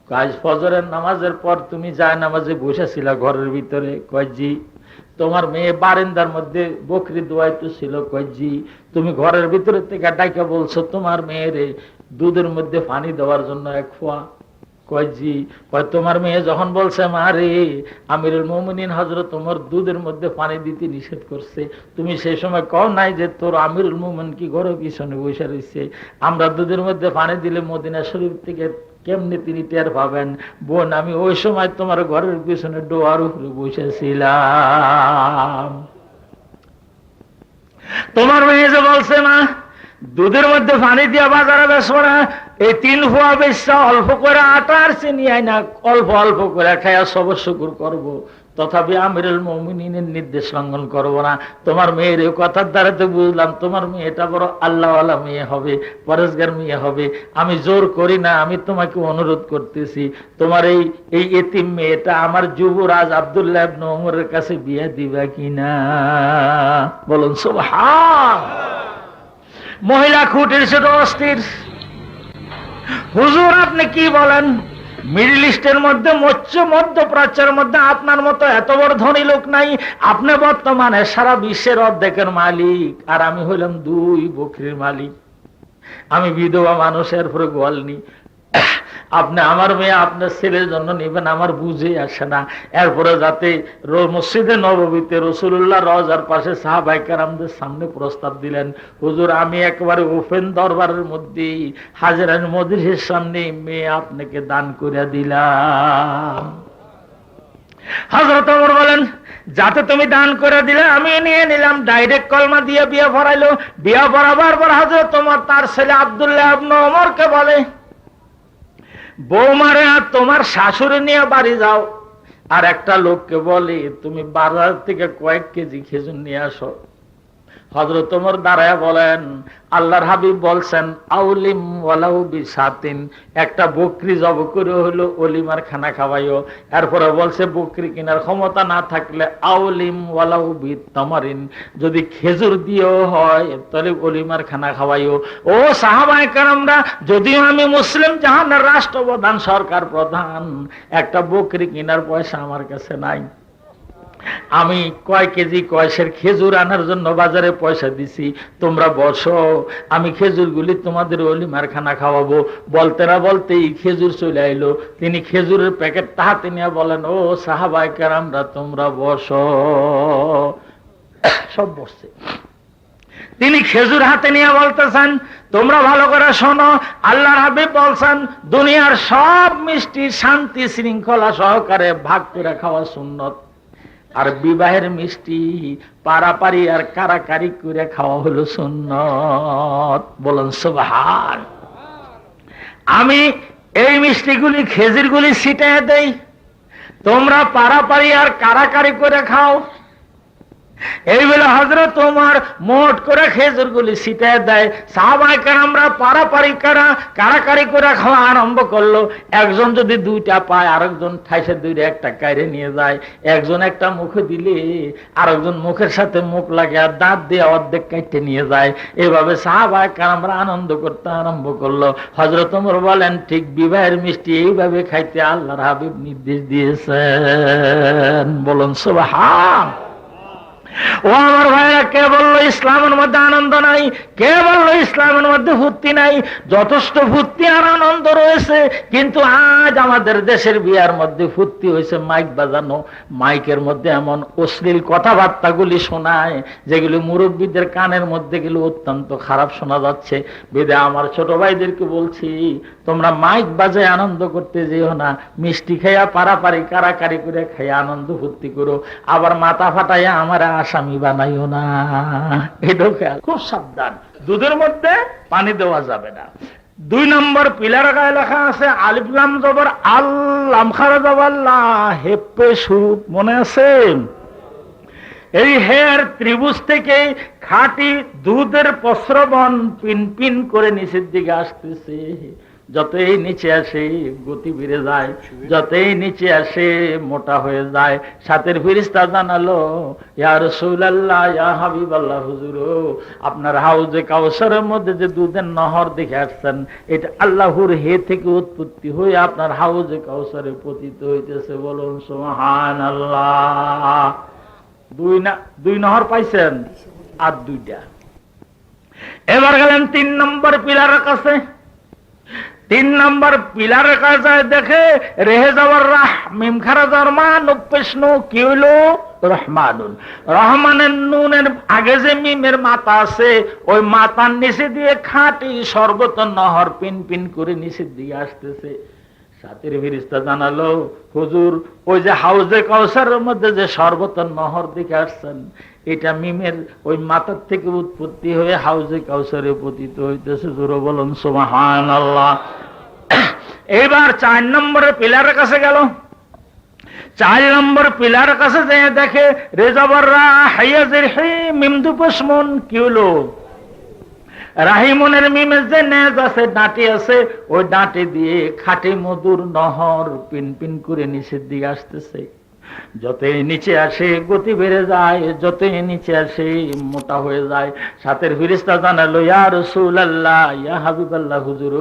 আজ ফজরের নামাজের পর তুমি যায় নামাজে বসেছিলা ঘরের ভিতরে? কয় জি। তোমার মেয়ে বারান্দার মধ্যে বকরি দোয়াইতে ছিল? কয় জি। তুমি ঘরের ভিতরে থেকে ডাইকা বলছো তোমার মেয়েরে দুধের মধ্যে পানি দেওয়ার জন্য এক ফোয়া? কয় জি। কয় তোমার মেয়ে যখন বলছে মা রে আমিরুল মুমিনিন হযরত ওমর দুধের মধ্যে পানি দিতে নিষেধ করছে, তুমি সেই সময় কও নাই যে তোর আমিরুল মুমিন কি ঘরের পিছনে বসে রয়েছে, আমরা দুধের মধ্যে পানি দিলে মদিনা শরীফ থেকে কেমনি তিনি টের পাবেন? বোন আমি ওই সময় তোমার ঘরের পিছনে ডোয়ার উপরে বসেছিলাম। তোমার মেয়ে যে বলছে মা দুধের মধ্যে পানি দিয়া বাজারে বেসবো না, এই 3 ফুয়া বেশা অল্প করে আটা আর চিনি আইনা অল্প অল্প করে খাইয়া সব শুকুর করবো, তথাপি আমিরুল মুমিনিনের নির্দেশ লঙ্ঘন করবো না। তোমার মেয়ের এই কথার দ্বারা তো বুঝলাম তোমার মেয়েটা বড় আল্লাহওয়ালা মেয়ে হবে, পরেশগার মেয়ে হবে। আমি জোর করি না, আমি তোমাকে অনুরোধ করতেছি তোমার এই এতিম মেয়েটা আমার যুবরাজ আব্দুল্লাহ ইবনে ওমরের কাছে বিয়ে দিবা কিনা? বলুন সুবহান। মহিলা খুঁটির ছোট অস্থির। হুজুর আপনি কি বলেন? মিডল ইস্টের মধ্যে মধ্যপ্রাচ্যের মধ্যে আপনার মতো এত বড় ধনী লোক নাই, আপনি বর্তমানে সারা বিশ্বের অর্ধেকের মালিক, আর আমি হইলাম 2 বকরির মালিক, আমি বিধবা মানুষের পরে গোয়ালনি। আপনি আমার মেয়ে আপনার ছেলের জন্য নেবেন, আমার বুঝে আসে না। এরপরে যাতে মসজিদে নববীতে রাসূলুল্লাহ রওজার পাশে সাহাবায়ে কেরামদের সামনে প্রস্তাব দিলেন, হুজুর আমি একেবারে ওপেন দরবারের মধ্যে হাজিরান মজলিসের সামনে মেয়ে আপনাকে দান করে দিলাম। হযরত ওমর বলেন, যাতে তুমি দান করে দিলে আমি নিয়ে নিলাম। ডাইরেক্ট কলমা দিয়ে বিয়ে পড়াইলো। বিয়ে পড়াবার পর হযরত ওমর তার ছেলে আব্দুল্লাহ ইবনে ওমরকে বলে, বৌমারে আর তোমার শাশুড়ি নিয়ে বাড়ি যাও, আর একটা লোককে বলে তুমি বাজার থেকে কয়েক কেজি খেজুর নিয়ে আসো। হযরত ওমর দাঁড়ায় বলেন, আল্লাহর হাবিব বলছেন আউলিম ওয়ালাউ বিসাতিন, একটা বকরি জব করে হলো অলিমার খানা খাওয়াইও। এরপরে বলছে বকরি কেনার ক্ষমতা না থাকলে আউলিম ওয়ালাউ বিতামারিন, যদি খেজুর দিয়েও হয় তাহলে অলিমার খানা খাওয়াইও। ও সাহাবায়ে কেরামরা, যদিও আমি মুসলিম জাহানের রাষ্ট্রপ্রধান সরকার প্রধান, একটা বকরি কেনার পয়সা আমার কাছে নাই। আমি কয় কেজি কয়সের খেজুর আনার জন্য বাজারে পয়সা দিছি, তোমরা বসো, আমি খেজুরগুলি তোমাদের অলিমার খানা খাওয়াবো। বলতে না বলতেই খেজুর চলে আইলো। তিনি খেজুরের প্যাকেটটা হাতে নিয়ে বলেন, ও সাহাবায়ে কেরামরা তোমরা বসো। সব বসছে। তিনি খেজুর হাতে নিয়ে বলতেছেন, তোমরা ভালো করে শোনো, আল্লাহর হাবিব বলছেন দুনিয়ার সব মিষ্টি শান্তি শৃঙ্খলা সহকারে ভাগ করে খাওয়া সুন্নত, আর বিবাহের মিষ্টি পারাপারি আর কারাকারি করে খাওয়া হলো সুন্নত। বলুন সুবহান। আমি এই মিষ্টিগুলি খেজুরগুলি ছিটিয়ে দেই, তোমরা পারাপারি আর কারাকারি করে খাও। এই বলে হযরত ওমর মোট করে খেজুরগুলি ছিটিয়ে দেয়। সাহাবায়ে কেরামরা পারাপারি কারাকারি করে খাওয়া আরম্ভ করলো। একজন যদি 2টা পায়, আরেকজন ঠাইসে 2টা একটা কাইরে নিয়ে যায়। একজন একটা মুখে দিলে আরেকজন মুখের সাথে মুখ লাগে আর দাঁত দিয়ে অর্ধেক কাটতে নিয়ে যায়। এভাবে সাহাবায়ে কেরামরা আনন্দ করতে আরম্ভ করলো। হযরত ওমর বলেন, ঠিক বিবাহের মিষ্টি এইভাবে খাইতে আল্লাহর হাবিব নির্দেশ দিয়েছেন। বলুন সুবহান। ও আমার ভাইরা, কে বললো ইসলামের মধ্যে আনন্দ নাই? কে বললো ইসলামের মধ্যে ফুর্তি নাই? যথেষ্ট ফুর্তি আর আনন্দ রয়েছে, কিন্তু আজ আমাদের দেশের বিয়ার মধ্যে ফুর্তি হয়েছে মাইক বাজানো। মাইকের মধ্যে এমন অশ্লীল কথাবার্তাগুলি শোনায় যেগুলি মুরব্বীদের কানের মধ্যে গেলে অত্যন্ত খারাপ শোনা যাচ্ছে। বেদে আমার ছোট ভাইদেরকে বলছি, তোমরা মাইক বাজায় আনন্দ করতে যেও না, মিষ্টি খাইয়া পারাপারি কারাকারি করে খাইয়া আনন্দ ফুর্তি করো, আবার মাথা ফাটাইয়া আমার আসামি বানাইও না। এটাও খুব সাবধান। দুধের মধ্যে পানি দেওয়া যাবে না। 2 নম্বর পিলার গায়ে লেখা আছে আলিফ লাম জবর আল লাম খারা জবর লা হেপে শুরু, মনে আছে? এই হের ত্রিভুজ থেকে খাঁটি দুধের প্রস্রবণ পিন পিন করে নিচের দিকে আসতেছে। যতই নিচে আসে গতি বেড়ে যায়, যতই নিচে আসে মোটা হয়ে যায়। সাথের ফেরেশতা জানালো, ইয়া রাসূলুল্লাহ, ইয়া হাবিবাল্লাহ, হুজুর আপনার হাউজে কাউসারের মধ্যে যে দুধের নহর দেখে আসছেন, এটা আল্লাহর হে থেকে উৎপত্তি হয়ে আপনার হাউজে কাউসারে পতিত হইতেছে। বলুন সুবহানাল্লাহ। 2 নহর পাইছেন আর 2টা। এবার গেলেন 3 নম্বর পিলারের কাছে। 3 নম্বর পিলারের কাছে দেখে রেহে যাওয়ার রাহ মিম খারা যাওয়ার মান প্রশ্ন কি হইল? রহমানুন। রহমানের নুনের আগে যে মিমের মাথা আছে, ওই মাথার নিচে দিয়ে খাঁটি সর্বত নহর পিন পিন করে নিচের দিকে আসতেছে। সাথের ফেরেশতা জানালো, হুজুর ওই যে হাউজে কাউসারের মধ্যে যে সর্বত নহর দিকে আসছেন, এটা মিমের ওই মাথার থেকে উৎপত্তি হয়ে হাউজে কাউসারে পতিত হইতেছে। জোরে বলুন সুবহানাল্লাহ। এবার 4 নম্বরের পিলারের কাছে গেল। 4 নম্বর পিলারের কাছে যে দেখে রেজাবররা হাইয়াজের হে মিমদু পসমন কি হলো? রাহিমনের মিমের যে নেজ আছে, ডাঁটি আছে, ওই ডাঁটি দিয়ে খাঁটি মধুর নহর পিন পিন করে নিচের দিকে আসতেছে। যতই নিচে আসে গতি বেড়ে যায়, যতই নিচে আসে মোটা হয়ে যায়। সাথের ফেরেশতা জানালো, ইয়া রাসূলুল্লাহ, ইয়া হাবিবাল্লাহ, হুজুর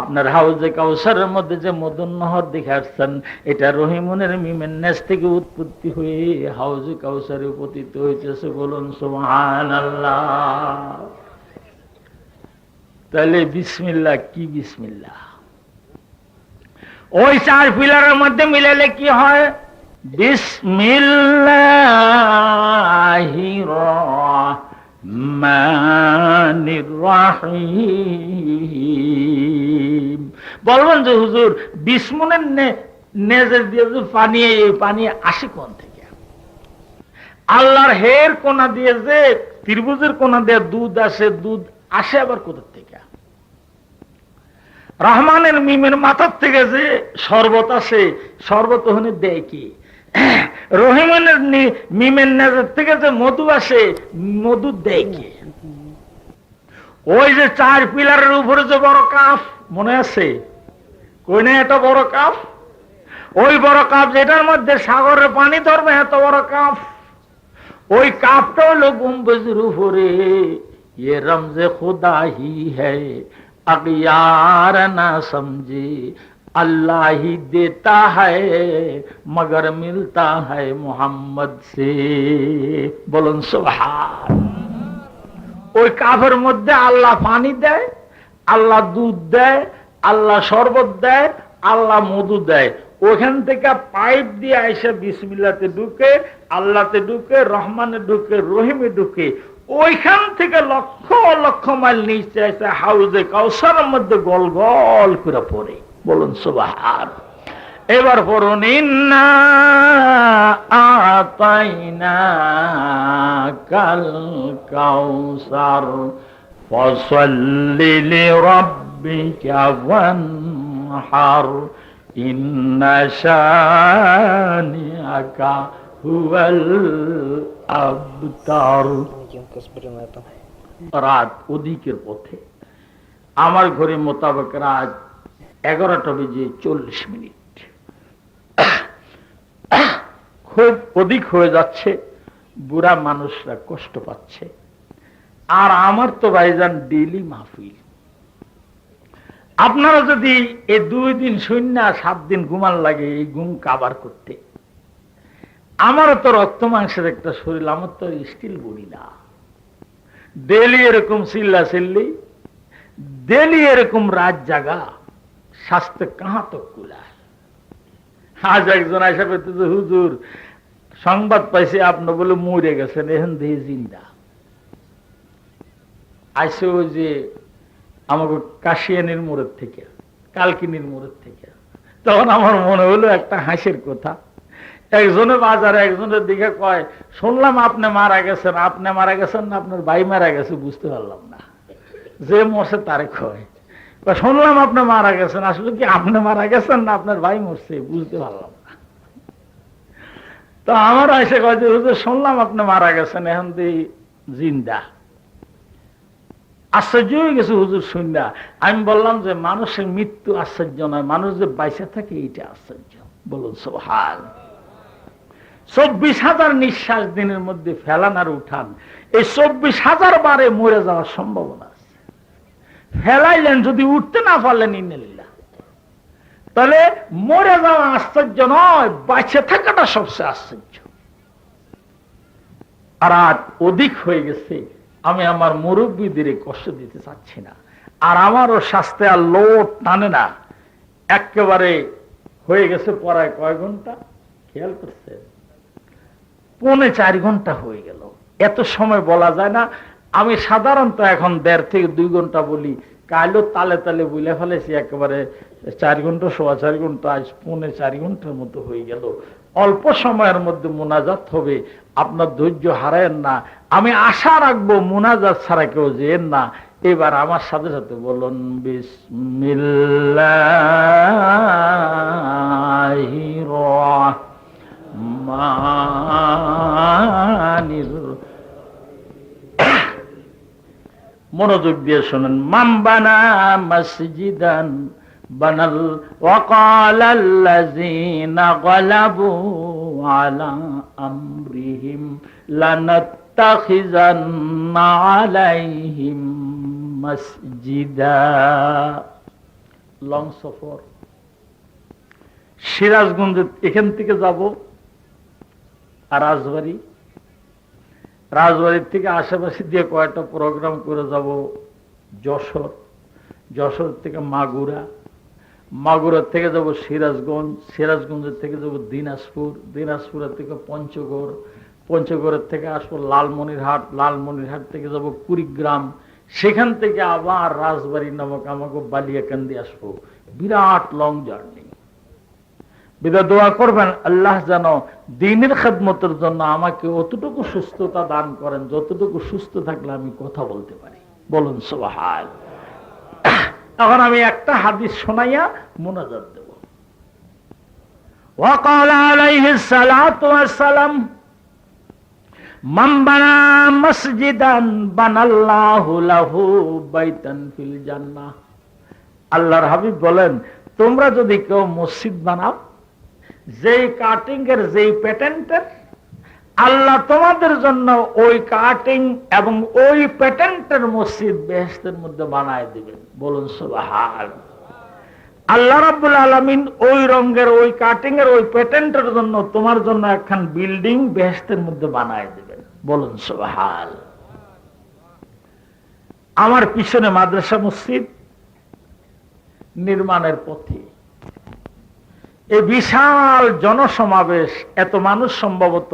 আপনার হাউজে কাউসারের মধ্যে যে মধুর নহর দেখে আসছেন, এটা রহিমনের মিমের নেজ থেকে উৎপত্তি হয়ে হাউজে কাউসারে পতিত হইতেছে। বলুন সুবহানাল্লাহ। তাহলে বিসমিল্লাহ কি? বিসমিল্লাহ ওই 4 পিলারের মধ্যে মিলালে কি হয়? বিসমিল্লাহির রহমানির রহিম। বলবেন যে হুজুর বিসমনের নেজের দিয়ে পানি আসে কোন থেকে? আল্লাহর হের কোনা দিয়ে যে ত্রিভুজের কোনা দিয়ে দুধ আসে, দুধ আসে আবার কোথা থেকে? রহমানের মিমের মাথার থেকে যে শরবত আসে, শরবত ওখানে দেয় কি? রহিমানের মিমের নেজের থেকে যে মধু আসে, মধু দেয় কি? ওই যে 4 পিলারের উপরে যে বড় কাফ, মনে আছে? কই না এত বড় কাফ? ওই বড় কাফ যেটার মধ্যে সাগরের পানি ধরবে, এত বড় কাফ। ওই কাফটা হলো গম্বুজের উপরে। ये रमज खुदा ही है, अगियार ना समझे, अल्लाह ही देता है मगर मिलता है मोहम्मद से। बोलन सुभान। ওই কাফের মধ্যে আল্লাহ পানি দেয়, আল্লাহ দুধ দেয়, আল্লাহ শরবত দেয়, আল্লাহ মধু দেয়। ওখান থেকে পাইপ দিয়ে আইসা বিসমিল্লাতে ঢুকে, আল্লাহতে ঢুকে, রহমানে ঢুকে, রহিমে ঢুকে, ওইখান থেকে লক্ষ লক্ষ মাইল নিচে এসে হাউজে কাউসারের মধ্যে গল গল করে পড়ে। বলুন সুবহান। এবার পড়ুন, ইন্না আতাইনা কাল কাউসার ফসল্লি লিরাব্বিকা ওয়ানহার ইন্না শানিআকা হুয়াল আবতার। রাত ওদিকের পথে, আমার ঘরে মোতাবেক রাত 11টা বেজে 40 মিনিট। খুব অধিক হয়ে যাচ্ছে, বুড়া মানুষরা কষ্ট পাচ্ছে। আর আমার তো ভাইজান ডেইলি মাহফিল। আপনারা যদি এই 2 দিন শূন্য 7 দিন ঘুমান লাগে এই ঘুম কাবার করতে, আমারও তো রক্ত মাংসের একটা শরীর, আমার তো স্টিল বডি না। ডেলি এরকম চিল্লা চিল্লি, ডেলি এরকম রাত জাগা, স্বাস্থ্য কাহা তো কুলায়। আজ একজন আশা করতে, হুজুর সংবাদ পাইছে আপনি বলে মরে গেছেন, এখন দিয়ে জিন্দা আইসে। ওই যে আমাকে কাশিয়ানির মোড়ের থেকে, কালকিনির মোড়ের থেকে, তখন আমার মনে হলো একটা হাসির কথা। একজনে বাজারে একজনের দিকে কয়, শুনলাম আপনি মারা গেছেন। আপনি মারা গেছেন না আপনার ভাই মারা গেছে? বুঝতে পারলাম না। যে মরছে তারে কয়, শুনলাম আপনি মারা গেছেন, আসলে কি আপনি মারা গেছেন না আপনার ভাই মরছে? বুঝতে পারলাম না। তো আমার এসে কয় যে হুজুর শুনলাম আপনি মারা গেছেন, এখন দিয়ে জিন্দা। আশ্চর্য হয়ে গেছে হুজুর শুনলা। আমি বললাম যে মানুষের মৃত্যু আশ্চর্য নয়, মানুষ যে বাইসে থাকে এইটা আশ্চর্য। বলুন সুবহানাল্লাহ। 24,000 নিঃশ্বাস দিনের মধ্যে ফেলান আর উঠান, এই 24,000 বারে মরে যাওয়ার সম্ভাবনা আছে। ফেলাইলেন, যদি উঠতে না পারলেন ইন্নালিল্লাহ, তাহলে মরে যাওয়া আশ্চর্য নয়, বাইসে থাকাটা সবচেয়ে আশ্চর্য। আর আজ অধিক হয়ে গেছে, আমি আমার মুরব্বীদের কষ্ট দিতে চাচ্ছি না, আর আমারও স্বাস্থ্যে আর লোড টানে না। একেবারে হয়ে গেছে পড়ায় কয় ঘন্টা খেয়াল করছে? 3.25 ঘন্টা হয়ে গেল। এত সময় বলা যায় না। আমি সাধারণত এখন 1.5 থেকে 2 ঘন্টা বলি, কালও তালে তালে বলে ফেলেছি একেবারে 4 ঘন্টা 4.25 ঘন্টা, আজ 3.25 ঘন্টার মতো হয়ে গেল। অল্প সময়ের মধ্যে মুনাজাত হবে, আপনার ধৈর্য হারায়েন না। আমি আশা রাখবো মুনাজাত ছাড়া কেউ যেন না। এবার আমার সাথে সাথে বলুন বিসমিল্লাহির রাহমানির। মনোযোগ দিয়ে শোনেন। মামবানা মসজিদান বানাল ওয়াকালাল্লাযীনা গালাবু আলা আমরিহিম লানাত্তাখিযান্না আলাইহিম মসজিদা। লং সফর, সিরাজগঞ্জ এখান থেকে যাব আর রাজবাড়ির থেকে আশেপাশে দিয়ে কয়েকটা প্রোগ্রাম করে যাব যশোর, যশোর থেকে মাগুরার থেকে যাব সিরাজগঞ্জ, সিরাজগঞ্জের থেকে যাব দিনাজপুর, দিনাজপুরের থেকে পঞ্চগড়, পঞ্চগড়ের থেকে আসবো লালমনিরহাট, লালমনিরহাট থেকে যাব কুড়িগ্রাম, সেখান থেকে আবার রাজবাড়ি নামক আমাকে বালিয়াকান্দি আসবো। বিরাট লং জার্নি। বিদা দোয়া করবেন আল্লাহ যেন দ্বীনের খেদমতের জন্য আমাকে অতটুকু সুস্থতা দান করেন যতটুকু সুস্থ থাকলে আমি কথা বলতে পারি। বলুন সুবহানাল্লাহ। এখন আমি একটা হাদিস শোনাইয়া মুনাজাত দেব। ওয়াকালা আলাইহিস সালাতু ওয়াস সালাম মান বানা মসজিদান বানাল্লাহু লাহু বাইতান ফিল জান্নাহ। আল্লাহর হাবিব বলেন, তোমরা যদি কেউ মসজিদ বানাও, যেই কাটিং এর যেই প্যাটেন্টের, আল্লাহ তোমাদের জন্য ওই কাটিং এবং ওই প্যাটেন্টের মসজিদ বেহেশতের মধ্যে বানায় দিবেন। বলুন সুবহানাল্লাহ। আল্লাহ রাব্বুল আলামিন ওই রঙের ওই কাটিং এর ওই প্যাটেন্টের জন্য তোমার জন্য একখান বিল্ডিং বেহেশতের মধ্যে বানায় দিবেন। বলুন সুবহানাল্লাহ। আমার পিছনে মাদ্রাসা মসজিদ নির্মাণের পথে এই বিশাল জনসমাবেশ, এত মানুষ সম্ভবত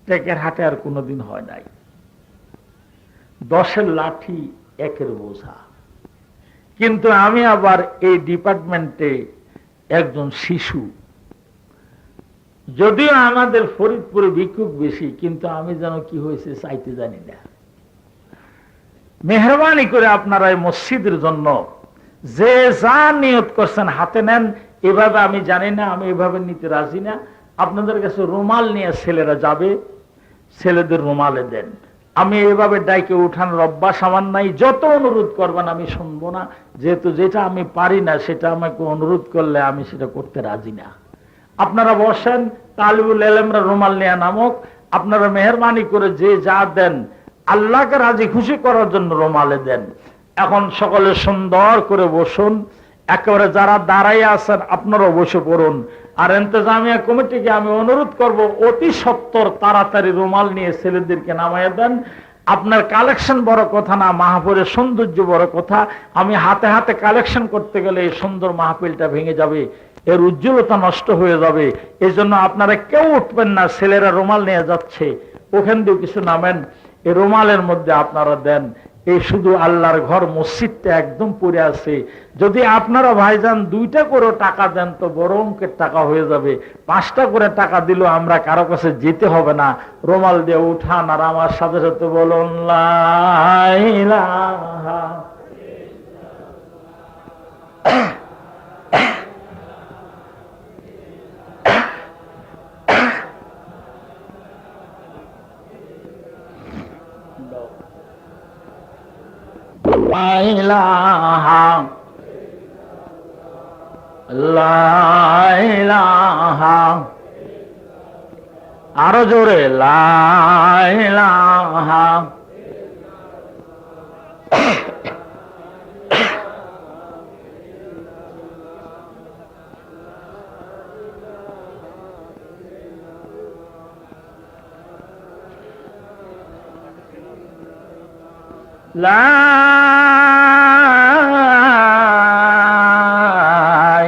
টেকের হাটে আর কোনোদিন হয় নাই। 10-এর লাঠি 1-এর বোঝা। কিন্তু আমি আবার এই ডিপার্টমেন্টে একজন শিশু, যদিও আমাদের ফরিদপুরে ভিক্ষুক বেশি, কিন্তু আমি যেন কি হয়েছে চাইতে জানি না। মেহরবানি করে আপনারা এই মসজিদের জন্য যে যা নিয়ত করছেন হাতে নেন। এভাবে আমি জানি না, আমি এভাবে নিতে রাজি না। আপনাদের কাছে রুমাল নিয়ে ছেলেরা যাবে, ছেলেদের রুমালে দেন। আমি এভাবে ডাইকে উঠানোর অভ্যাস আমার নাই। যত অনুরোধ করবেন আমি শুনবো না, যেহেতু যেটা আমি পারি না সেটা আমাকে অনুরোধ করলে আমি সেটা করতে রাজি না। আপনারা বসেন, তালিবুল ইলমরা রুমাল নিয়ে নামক। আপনারা মেহরবানি করে যে যা দেন আল্লাহকে রাজি খুশি করার জন্য রুমালে দেন। এখন সকলে সুন্দর করে বসুন। একেবারে যারা দাঁড়াই আছেন আপনারাও বসে পড়ুন। আর ইন্তেজামিয়া কমিটিকে আমি অনুরোধ করব অতি সত্বর তাড়াতাড়ি রুমাল নিয়ে ছেলেদেরকে নামাইয়া দেন। আপনার কালেকশন বড় কথা না, মাহফিলের সৌন্দর্য বড় কথা। আমি হাতে হাতে কালেকশন করতে গেলে এই সুন্দর মাহফিলটা ভেঙে যাবে, এর উজ্জ্বলতা নষ্ট হয়ে যাবে। এই জন্য আপনারা কেউ উঠবেন না, ছেলেরা রুমাল নিয়ে যাচ্ছে, ওখান দিয়ে কিছু নামেন, এই রুমালের মধ্যে আপনারা দেন। এই শুধু আল্লাহর ঘর মসজিদটা একদম পড়ে আছে। যদি আপনারা ভাইজান 2টা করে টাকা দেন তো বড় অঙ্কের টাকা হয়ে যাবে। 5টা করে টাকা দিলেও আমরা কারো কাছে যেতে হবে না। রুমাল দিয়ে উঠান আর আমার সাথে সাথে বলুন লা ইলাহা লা ইলাহা লা ইলাহা, আরো জোরে লা ইলাহা লা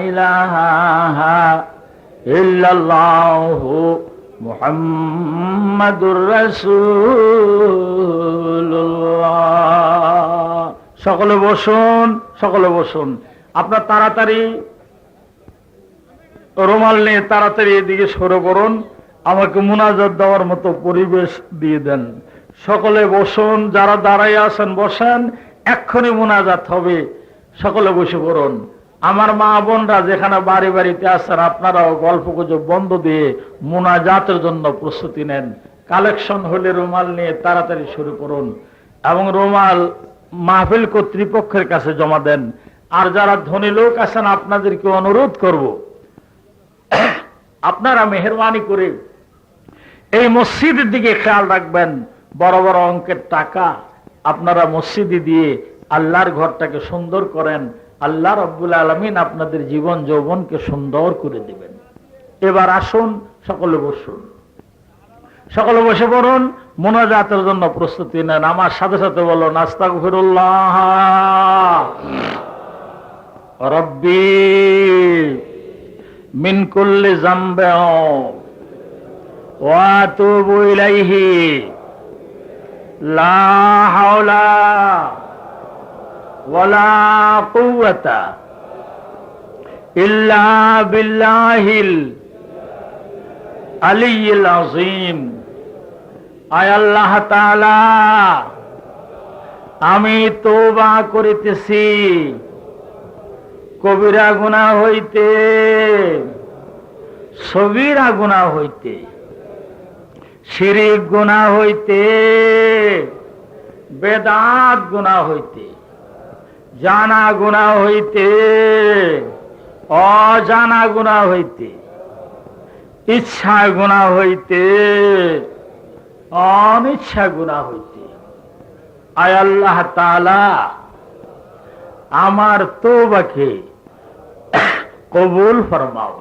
ইলাহা ইল্লাল্লাহু মুহাম্মাদুর রাসূলুল্লাহ। সকলে বসুন, সকলে বসুন। আপনার তাড়াতাড়ি রুমাল নিয়ে তাড়াতাড়ি এদিকে সরে করুন, আমাকে মুনাজাত দেওয়ার মতো পরিবেশ দিয়ে দেন। সকলে বসুন, যারা দাঁড়াই আছেন বসেন, এক্ষুনি মুনাজাত হবে। সকলে বসে পড়ুন। আমার মা বোনরা যেখানে বাড়ি বাড়িতে আছেন আপনারাও গল্প গুজব বন্ধ দিয়ে মুনাজাতের জন্য প্রস্তুতি নেন। কালেকশন হলে রুমাল নিয়ে তাড়াতাড়ি শুরু করুন এবং রুমাল মাহফিল কর্তৃপক্ষের কাছে জমা দেন। আর যারা ধনী লোক আছেন আপনাদেরকে অনুরোধ করব, আপনারা মেহেরবানি করে এই মসজিদের দিকে খেয়াল রাখবেন। বড় বড় অঙ্কের টাকা আপনারা মসজিদে দিয়ে আল্লাহর ঘরটাকে সুন্দর করেন। আল্লাহ রাব্বুল আলামিন আপনাদের জীবন যৌবনকে সুন্দর করে দিবেন। এবার আসুন, সকলে বসুন, সকলে বসে পড়ুন, মুনাজাতের জন্য প্রস্তুতি নেন। আমার সাথে সাথে বলুন আস্তাগফিরুল্লাহ রব্বি মিন কুল্লি যামবিন ওয়া আতুবু ইলাইহি লা হাওলা ওয়ালা কুওয়াতা ইল্লা বিল্লাহিল আলিয়্যিল আযীম। আয় আল্লাহ তাআলা, আমি তওবা করিতেছি কবিরা গুনাহ হইতে, সগীরা গুনাহ হইতে, শিরক গুনাহ হইতে, বেদাত গুনাহ হইতে, জানা গুনাহ হইতে, অজানা গুনাহ হইতে, ইচ্ছা গুনাহ হইতে, অনিচ্ছা গুনাহ হইতে। আয় আল্লাহ তাআলা, আমার তওবাকে কবুল ফরমাও।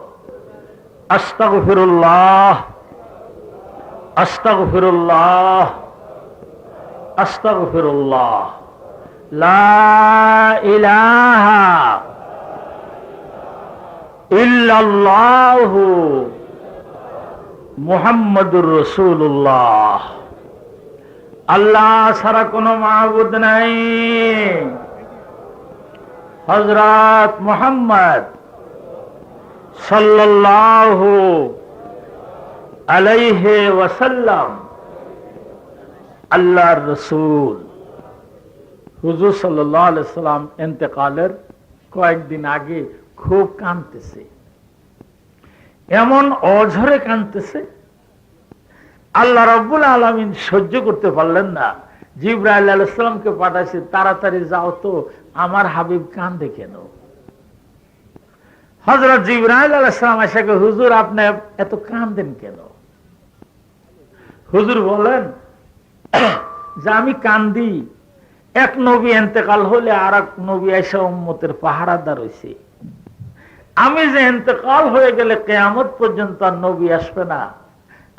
আস্তাগফিরুল্লাহ আস্তাগফিরুল্লাহ আস্তাগফিরুল্লাহ। লা ইলাহা ইল্লাল্লাহু মুহাম্মাদুর রাসূলুল্লাহ। আল্লাহ ছাড়া কোনো মাবুদ নাই। হযরত মুহাম্মদ সাল্লাল্লাহু আলাইহি ওয়াসাল্লাম আল্লাহর রাসূল। হুজুর সাল্লাল্লাহু আলাইহি ওয়াসাল্লাম ইন্তেকালের কয়েকদিন আগে খুব কাঁদতেছে, এমন অঝরে কাঁদতেছে, আল্লাহ রাব্বুল আলামিন সহ্য করতে পারলেন না। জিবরাইল আলাইহিস সালামকে পাঠাইছে, তাড়াতাড়ি যাও তো, আমার হাবিব কাঁদে কেন? হযরত জিবরাইল আলাইহিস সালাম এসে কয়, হুজুর আপনি এত কাঁদেন কেন? হুজুর বলেন যে আমি কান্দি, এক নবী ইন্তেকাল হলে আর এক নবী এসে উম্মতের পাহারাদার হইছে, আমি যে ইন্তেকাল হয়ে গেলে কিয়ামত পর্যন্ত আর নবী আসবে না,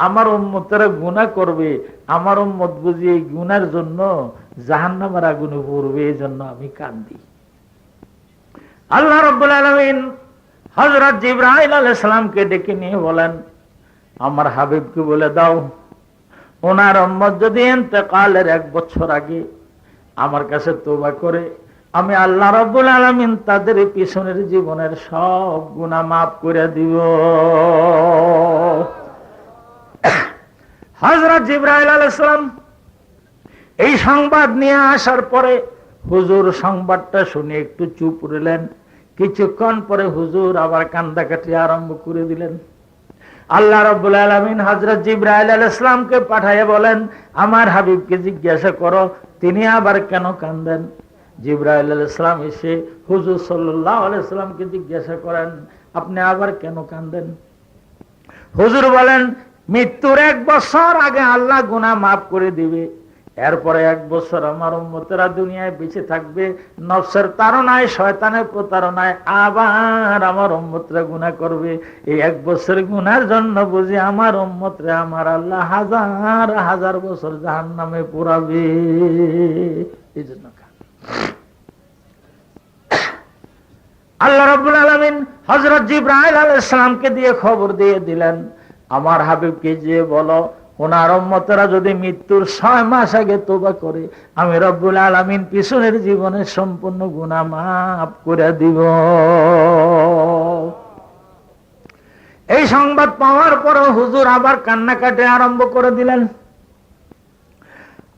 আমার উম্মতেরা গুনাহ করবে, আমার উম্মত বুঝি এই গুনার জন্য জাহান্নামের আগুনে পড়বে, এই জন্য আমি কান্দি। আল্লাহ রাব্বুল আলামিন হযরত জিবরাইল আলাইহিস সালামকে ডেকে নিয়ে বলেন, আমার হাবিবকে বলে দাও, ওনার উম্মত যদি ইন্তেকালের 1 বছর আগে আমার কাছে তওবা করে, আমি আল্লাহ রাব্বুল আলামিন তাদের পিছনের জীবনের সব গুনাহ মাফ করে দিব। হযরত জিবরাইল আলাইহিস সালাম এই সংবাদ নিয়ে আসার পরে হুজুর সংবাদটা শুনে একটু চুপ রইলেন। কিছুক্ষণ পরে হুজুর আবার কান্দাকাটি আরম্ভ করে দিলেন। আল্লাহ রাব্বুল আলামিন হযরত জিবরাইল আলাইহিস সালামকে পাঠাইয়া বলেন, আমার হাবিবকে জিজ্ঞাসা করো তিনি আবার কেন কাঁদেন। জিবরাইল আলাইহিস সালাম এসে হুজুর সাল্লাল্লাহু আলাইহি সাল্লামকে জিজ্ঞাসা করেন, আপনি আবার কেন কাঁদেন? হুজুর বলেন, মৃত্যুর 1 বছর আগে আল্লাহ গুনাহ মাফ করে দিবে, এরপরে 1 বছর আমার উম্মতেরা দুনিয়ায় বেঁচে থাকবে, নফসের তাড়নায় শয়তানের প্রতারণায় আবার আমার উম্মতরা গুনাহ করবে। এই 1 বছর গুনার জন্য বুঝি আমার উম্মতরা আমার আল্লাহ হাজার হাজার বছর জাহান্নামে পোড়াবে। এই জন্য আল্লাহ রাব্বুল আলামিন হযরত জিবরাইল আলাইহিস সালামকে দিয়ে খবর দিয়ে দিলেন, আমার হাবিবকে যে বলো ওনার উম্মতেরা যদি মৃত্যুর 6 মাস আগে তওবা করে, আমি রব্বুল আলামিন পিছনের জীবনের সম্পূর্ণ গুনাহ মাফ করে দিব। এই সংবাদ পাওয়ার পর হুজুর আবার কান্নাকাটি আরম্ভ করে দিলেন।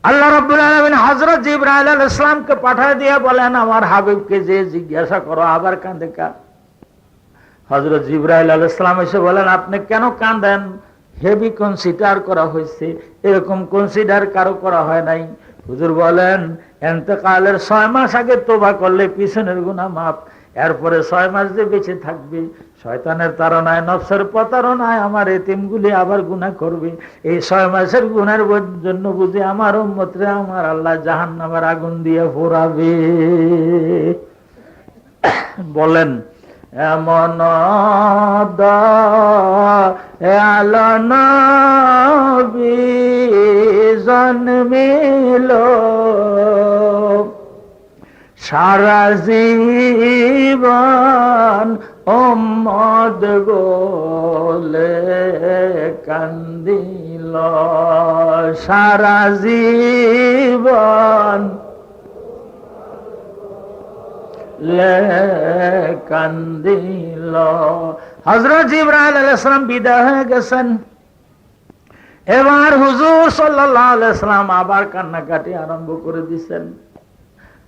আল্লাহ রাব্বুল আলামিন হযরত জিবরাইল আলাইহিস সালামকে পাঠিয়ে দিয়ে বলেন, আমার হাবিবকে যে জিজ্ঞাসা করো আবার কাঁদে কা। হযরত জিবরাইল আলাইহিস সালাম এসে বলেন, আপনি কেন কাঁদেন? হেভি কনসিডার করা হয়েছে, এরকম কনসিডার কারো করা হয় নাই। হুজুর বলেন, ইন্তেকালের 6 মাস আগে তওবা করলে পিছনের গুনাহ মাফ, এরপরে 6 মাস যে বেঁচে থাকবে শয়তানের তাড়নায় নফসের প্রতারণায় আমার এতিমগুলি আবার গুনাহ করবে। এই 6 মাসের গুনার জন্য বুঝি আমার উম্মতরে আমার আল্লাহ জাহান্নামের আগুন দিয়ে পোড়াবে। বলেন, এমন দয়াল নবী জন্মিল সারা জীবন উম্মত গোলে কান্দিল, সারা জীবন কান্দিল। হযরত জিবরাইল আলাইহিস সালাম বিদায় হয়ে গেছেন। এবার হুজুর সাল্লাল্লাহু আলাইহি সাল্লাম আবার কান্নাকাটি আরম্ভ করে দিয়েছেন।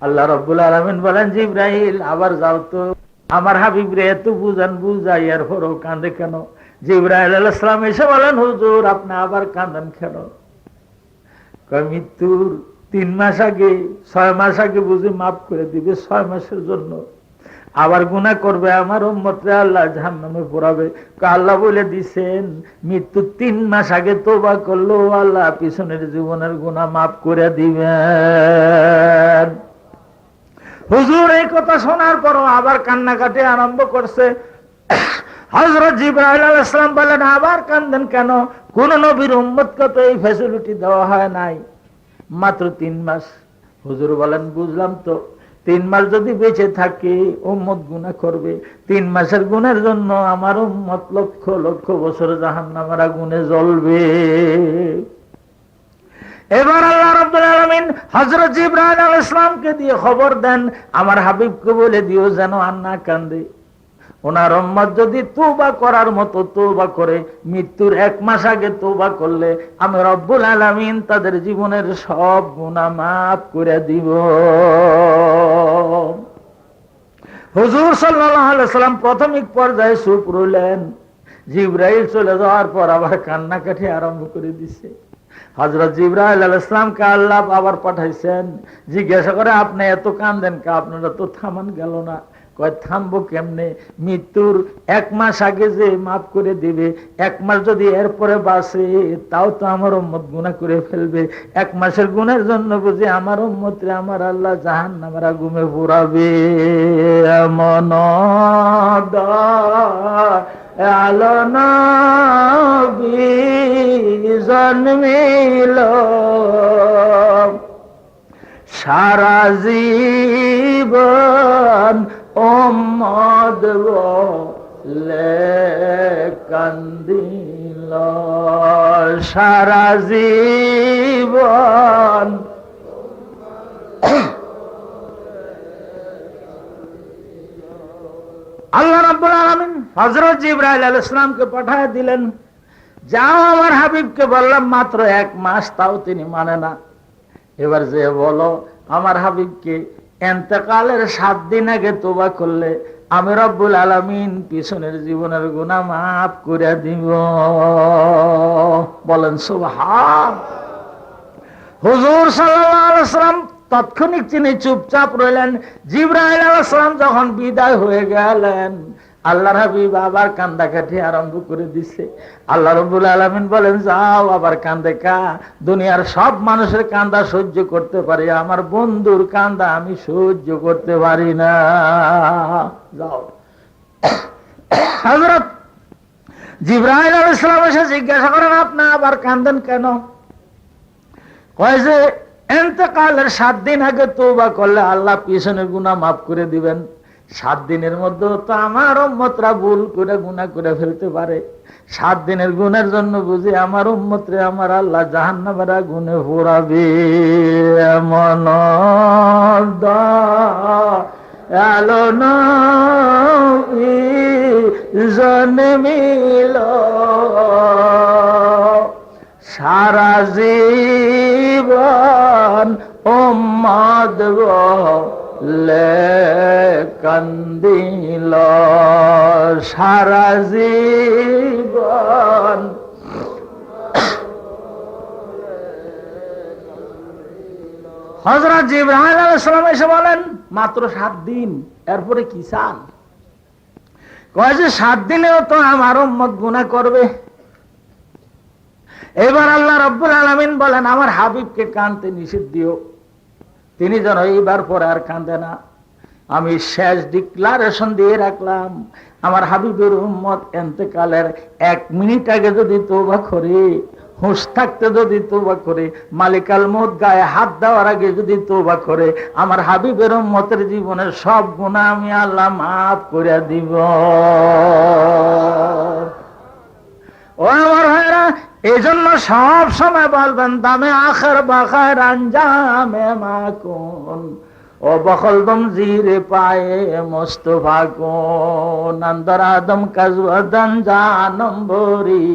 আল্লাহ রাব্বুল আলামিন বলেন, জিবরাইল আবার যাও তো, আমার হাবিব রে এত বুঝান বুঝাই এরপরও কাঁদে কেন? জিবরাইল আলাইহিস সালাম এসে বলেন, হুজুর আপনি আবার কাঁদেন কেন? মৃত্যুর 3 মাস আগে 6 মাস আগে বুঝি মাফ করে দিবে, 6 মাসের জন্য আবার গুনাহ করবে আমার উম্মতরে আল্লাহ জাহান্নামে পোড়াবে। আল্লাহ বলে দিছেন মৃত্যু 3 মাস আগে তওবা করলো আল্লাহ পিছনের জীবনের গুনাহ মাফ করে দিবেন। হুজুর এই কথা শোনার পর আবার কান্নাকাটি আরম্ভ করছে। হযরত জিবরাইল আলাইহিস সালাম বলেন, আবার কাঁদেন কেন? কোন নবীর উম্মতকে তো এই ফ্যাসিলিটি দেওয়া হয় নাই, মাত্র 3 মাস। হুজুর বলেন, বুঝলাম তো, 3 মাস যদি বেঁচে থাকে উম্মত গুনাহ করবে, 3 মাসের গুনাহের জন্য আমার উম্মত লক্ষ লক্ষ বছর জাহান্নামের আগুনে জ্বলবে। এবার আল্লাহ রাব্বুল আলামিন হযরত জিবরাইল আলাইহিস সালামকে দিয়ে খবর দেন, আমার হাবিবকে বলে দিও যেন আর না কাঁদে। ওনার উম্মত যদি তওবা করার মতো তওবা করে, মৃত্যুর 1 মাস আগে তওবা করলে আমি রব্বুল আলামিন তাদের জীবনের সব গুনাহ মাফ করে দিব। হুজুর সাল্লাল্লাহু আলাইহি সাল্লাম প্রাথমিক পর্যায়ে চুপ রইলেন। জিবরাইল চলে যাওয়ার পর আবার কান্নাকাটি আরম্ভ করে দিছে। হযরত জিবরাইল আলাইহিস সালামকে আল্লাহ আবার পাঠাইছেন, জিজ্ঞাসা করে, আপনি এত কাঁদেন কা? আপনারা তো থামান গেল না, কয় থামবো কেমনে? মৃত্যুর 1 মাস আগে যে মাফ করে দিবে, 1 মাস যদি এরপরে বাঁচে তাও তো আমার উম্মত গুনাহ করে ফেলবে। 1 মাসের গুনাহের জন্য বুঝি আমার উম্মতরে আমার আল্লাহ জাহান্নামের আগুনে পোড়াবে। এমন আলো নবী জন্মিল সারা জীবন উম্মত বলে কান্দিল, সারা জীবন। আল্লাহ রাব্বুল আলামিন হযরত জিবরাইল আলাইহিস সালামকে পাঠিয়ে দিলেন, যাও আমার হাবিবকে বললাম মাত্র 1 মাস, তাও তিনি মানে না। এবার যে বলো আমার হাবিবকে ইন্তেকালের 7 দিন আগে তওবা করলে আমি রব্বুল আলামিন পিছনের জীবনের গুনাহ মাফ করে দিব। বলেন সুবহান। হুজুর সাল্লাল্লাহু আলাইহি ওয়াসাল্লাম তৎক্ষণিক তিনি চুপচাপ রইলেন। জিবরাইল আলাইহিস সালাম যখন বিদায় হয়ে গেলেন, আল্লাহর হাবিব আবার কান্দাকাটি আরম্ভ করে দিছে। আল্লাহ রাব্বুল আলামিন বলেন, যাও আবার কান্দে কা। দুনিয়ার সব মানুষের কান্দা সহ্য করতে পারি, আমার বন্ধুর কান্দা আমি সহ্য করতে পারি না। যাও। হযরত জিবরাইল আলাইহিস সালাম এসে জিজ্ঞাসা করেন, আপনি আবার কান্দেন কেন? কয় যে ইন্তেকালের 7 দিন আগে তওবা করলে আল্লাহ পিছনের গুনাহ মাফ করে দিবেন। 7 দিনের মধ্যে তো আমার উম্মতরা ভুল করে গুনাহ করে ফেলতে পারে। 7 দিনের গুনাহের জন্য বুঝি আমার উম্মতরে আমার আল্লাহ জাহান্নামের আগুনে পোড়াবে। এমন আলো নবী জন্মিল সারা জীবন উম্মত বলে কান্দিল, সারা জীবন। হযরত জিবরাইল আলাইহিস সালাম এসে বলেন, মাত্র 7 দিন, এরপরে কি চান? কয় যে 7 দিনেও তো আমার উম্মত গুনাহ করবে। এবার আল্লাহ রাব্বুল আলামিন বলেন, আমার হাবিবকে কাঁদতে নিষেধ দিও, তিনি যেন এইবার পরে আর কাঁদে না। আমি শেষ ডিক্লারেশন দিয়ে রাখলাম, আমার হাবিবের উম্মত ইন্তেকালের 1 মিনিট আগে যদি তওবা করে, হুঁশ থাকতে যদি তওবা করে, মালিকাল মউত গায়ে হাত দেওয়ার আগে যদি তওবা করে, আমার হাবিবের উম্মতের জীবনের সব গুনাহ আমি আল্লাহ মাফ করে দিব। ও আমার ভাইরা, এই জন্য সব সময় বলবেন, দামে আখের বাখার আঞ্জামে মাকুন, ও বখলদম জিরে পায়ে মুস্তফা কোন, আন্দর আদম কাজওয়াদান জানম্বরি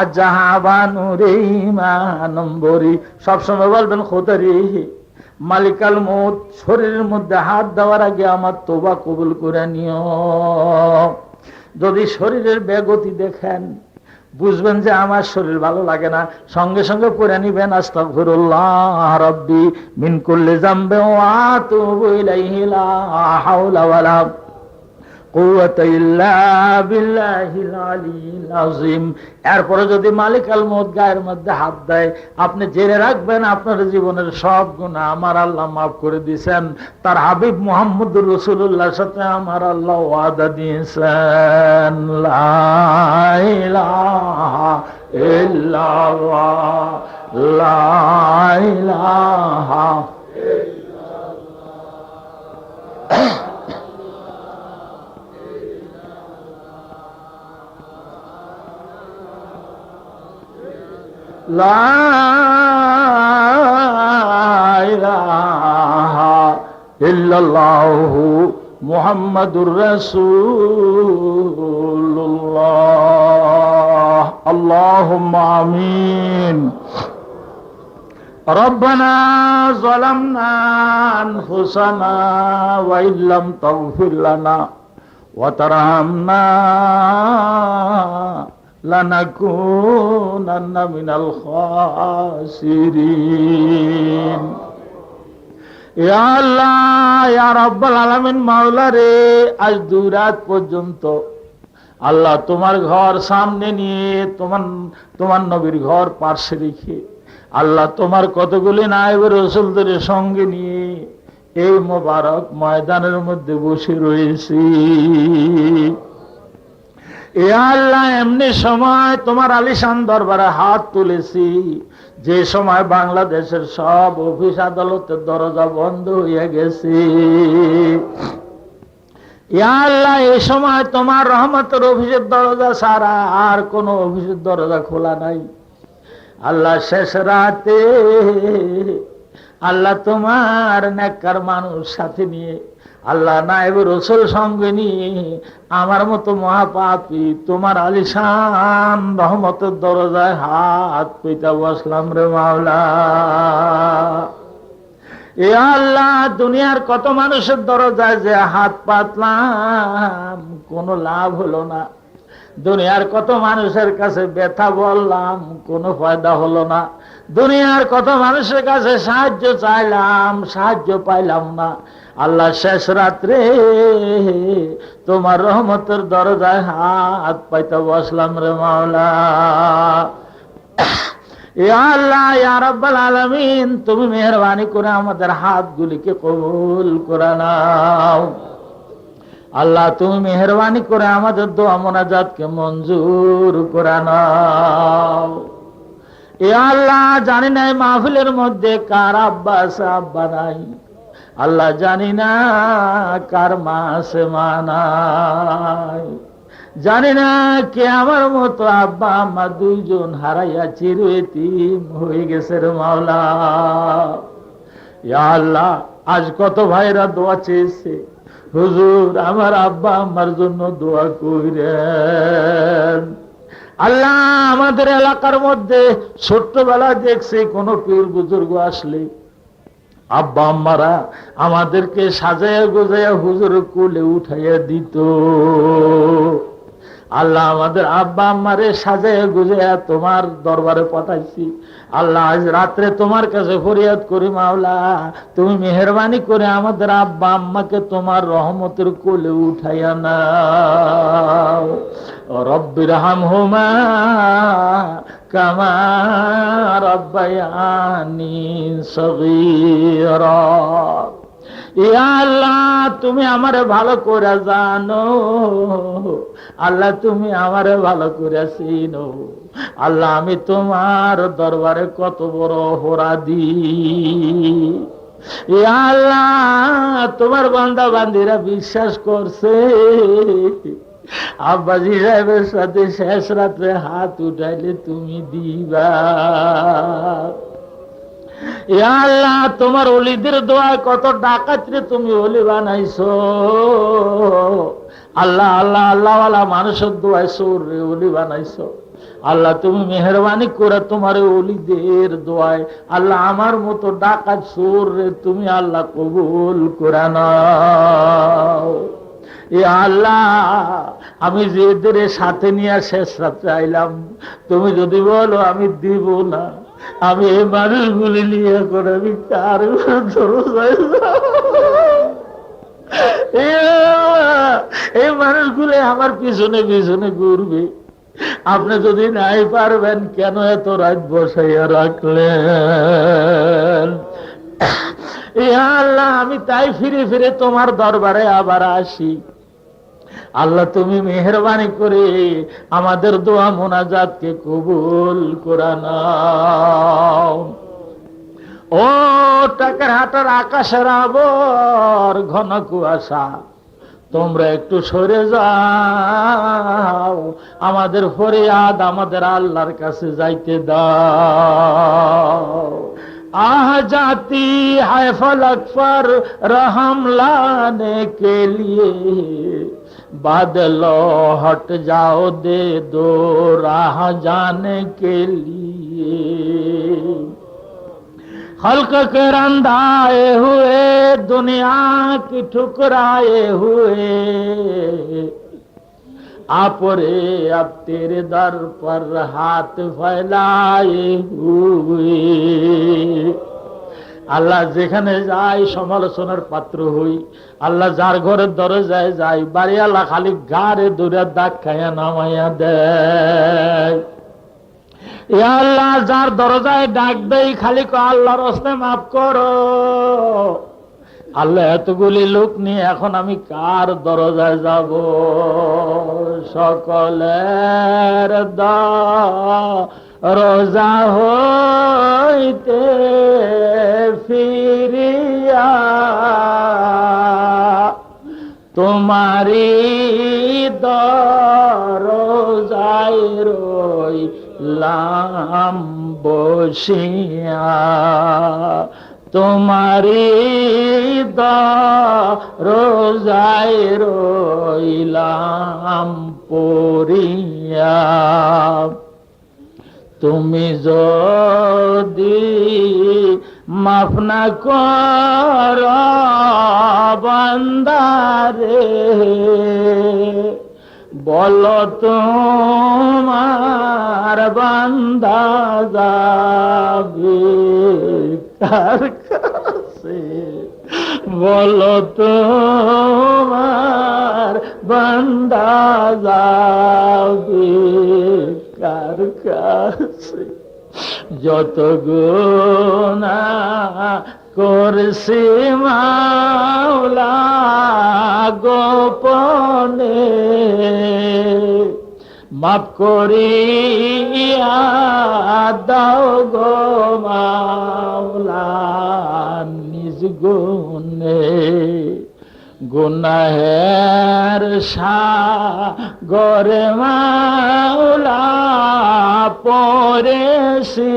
আজাহাবানুরে ইমানম্বরি। সবসময় বলবেন, খোদারি মালিকাল মউত শরীরের মধ্যে হাত দেওয়ার আগে আমার তওবা কবুল করে নিও। যদি শরীরের বেগতি দেখেন, বুঝবেন যে আমার শরীর ভালো লাগে না, সঙ্গে সঙ্গে পড়ে নিবেন, আস্তাগফিরুল্লাহ রাব্বি মিন কুল্লি যামবি ওয়া আতুবু ইলাইহি লা হাওলা ওয়ালা কুওয়াতা ইল্লা বিল্লাহিল আলিয়্যিল আযীম। এরপরে যদি মালিকাল মউত গায়ের মধ্যে হাত দেয়, আপনি জেনে রাখবেন আপনার জীবনের সব গুনাহ আমার আল্লাহ মাফ করে দিয়েছেন। তার হাবিব মুহাম্মদুর রাসূলুল্লাহর সাথে আমার আল্লাহ ওয়াদা দিয়েছেন, লা ইলাহা ইল্লাল্লাহ, লা ইলাহা ইল্লাল্লাহ। লা ইলাহা ইল্লাল্লাহু মুহাম্মাদুর রাসূলুল্লাহ। আল্লাহুম্মা আমিন। রব্বানা যালামনা আনফুসানা ওয়া ইল্লাম তাগফির লানা ওয়া তারহামনা লানাকুনান্না মিনাল খাসিরিন। ইয়া আল্লাহ, ইয়া রাব্বাল আলামিন, মাওলা রে, আজ 2 রাত পর্যন্ত আল্লাহ তোমার ঘর সামনে নিয়ে, তোমার নবীর ঘর পার্শ্বে রেখে, আল্লাহ তোমার কতগুলি নায়েব রাসূলদের সঙ্গে নিয়ে এই মোবারক ময়দানের মধ্যে বসে রয়েছি। এ আল্লাহ, এমনি সময় তোমার আলিশান দরবারে হাত তুলেছি যে সময় বাংলাদেশের সব অফিস আদালতের দরজা বন্ধ হয়ে গেছে। ইয়া আল্লাহ, এই সময় তোমার রহমতের অফিসের দরজা ছাড়া আর কোন অফিসের দরজা খোলা নাই। আল্লাহ, শেষ রাতে আল্লাহ তোমার নেককার মানুষ সাথে নিয়ে, আল্লাহ নায়েব রাসূল সঙ্গে নিয়ে, আমার মতো মহাপাপী তোমার আলিশান রহমতের দরজায় হাত পেতে বসলাম রে মাওলা। এ আল্লাহ, দুনিয়ার কত মানুষের দরজায় যে হাত পাতলাম, কোনো লাভ হলো না। দুনিয়ার কত মানুষের কাছে ব্যথা বললাম, কোনো ফায়দা হলো না। দুনিয়ার কত মানুষের কাছে সাহায্য চাইলাম, সাহায্য পাইলাম না। আল্লাহ, শেষ রাত্রে তোমার রহমতের দরজায় হাত পাইতে বসলাম রে মাওলা। ইয়া আল্লাহ, ইয়া রাব্বাল আলামিন, তুমি মেহেরবানি করে আমাদের হাতগুলিকে কবুল করে নাও। আল্লাহ, তুমি মেহেরবানি করে আমাদের দোয়া মোনাজাতকে মঞ্জুর করে নাও। ইয়া আল্লাহ, জানি না এই মাহফিলের মধ্যে কার আব্বা আছে, আব্বা নাই। আল্লাহ, জানি না কার মা আছে, মা নাই। জানি না কে আমার মতো আব্বা আম্মা 2 জন হারাইয়া চির এতিম হয়ে গেছে রে মাওলা। ইয়া আল্লাহ, আজ কত ভাইরা দোয়া চেয়েছে, হুজুর আমার আব্বা আম্মার জন্য দোয়া কইরেন। আল্লাহ, আমাদের এলাকার মধ্যে ছোট্টবেলা দেখছি কোন পীর বুজুর্গ আসলে আব্বা আম্মারা আমাদেরকে সাজায়া গোজায়া হুজুরের কোলে উঠাইয়া দিত। আল্লাহ, আমাদের আব্বা আম্মারে সাজায়া গুজায়া তোমার দরবারে পাঠাইছি। আল্লাহ, আজ রাত্রে তোমার কাছে ফরিয়াদ করি মাওলা, তুমি মেহেরবানি করে আমাদের আব্বা আম্মাকে তোমার রহমতের কোলে উঠাইয়া নাও। রব্বির হামহুমা কামা রাব্বায়ানি সগীরা। ইয়া আল্লাহ, তুমি আমারে ভালো করে জানো। আল্লাহ, তুমি আমারে ভালো করে চিনো। আল্লাহ, আমি তোমার দরবারে কত বড় অপরাধী। ইয়া আল্লাহ, তোমার বান্দা বান্দিরা বিশ্বাস করছে আব্বাজি সাহেবের সাথে শেষ রাত্রে হাত উঠাইলে তুমি দিবা। ইয়া আল্লাহ, তোমার ওলিদের দোয়া কত ডাকাতরে তুমি ওলি বানাইছো। আল্লাহ আল্লাহ আল্লাহওয়ালা মানুষের দোয়ায় চোর রে ওলি বানাইছো। আল্লাহ, তুমি মেহেরবানি করে তোমার ওলিদের দোয়ায় আল্লাহ আমার মতো ডাকাত চোর রে তুমি আল্লাহ কবুল করে নাও। এ আল্লাহ, আমি যে এদের সাথে নিয়ে শেষ রাত্রে আইলাম, তুমি যদি বলো আমি দিব না, আমি এই মানুষগুলি নিয়ে করে আমি কার এই মানুষগুলি আমার পিছনে পিছনে ঘুরবে। আপনি যদি নাই পারবেন কেন এত রাত বসাইয়া রাখলেন? আল্লাহ, আমি তাই ফিরে ফিরে তোমার দরবারে আবার আসি। আল্লাহ, তুমি মেহেরবানি করে আমাদের দোয়া মোনাজাতকে কবুল করে নাও। ও টাকার হাটার আকাশের আবর ঘন কুয়াশা, তোমরা একটু সরে যাও, আমাদের ফরিয়াদ আমাদের আল্লাহর কাছে যাইতে দাও। आह जाती है फलक पर रहम लाने के लिए, बादलों हट जाओ दे दो राह जाने के लिए। खल्क के रंधाए हुए दुनिया की ठुकराए हुए, आप रे अब तेरे दर पर हाथ फैलाए हुए। আল্লাহ যেখানে যাই সমালোচনার পাত্র হই, আল্লাহ যার ঘরের দরজায় যাই বাড়ি আল্লাহ খালি গাড়ে দূরে দাগ খাইয়া নামাইয়া দেয়। আল্লাহ যার দরজায় ডাক দেই খালি আল্লাহর রাস্তায় মাফ করো। আল্লাহ এতগুলি লোক নিয়ে এখন আমি কার দরজায় যাব? সকলের দরজা হইতে ফিরিয়া তোমারি দরজায় রইলাম বসিয়া, তোমারি দরজায় রইলাম পড়িয়া। তুমি যদি মাফ না কর বান্দারে, বলো তোমার বান্দা যাবে কার কাছে? বলো তোমার বান্দা যাবে কার কাছে? যত গুনাহ করছি মাওলা গোপনে, মাফ করিয়া দাও গো মাওলা নিজ গুণে। গুনাহের সাগরে মাওলা পড়েছি,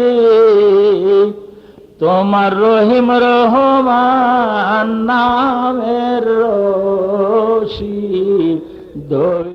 তোমার রহিম রহমান নামের রশি ধরে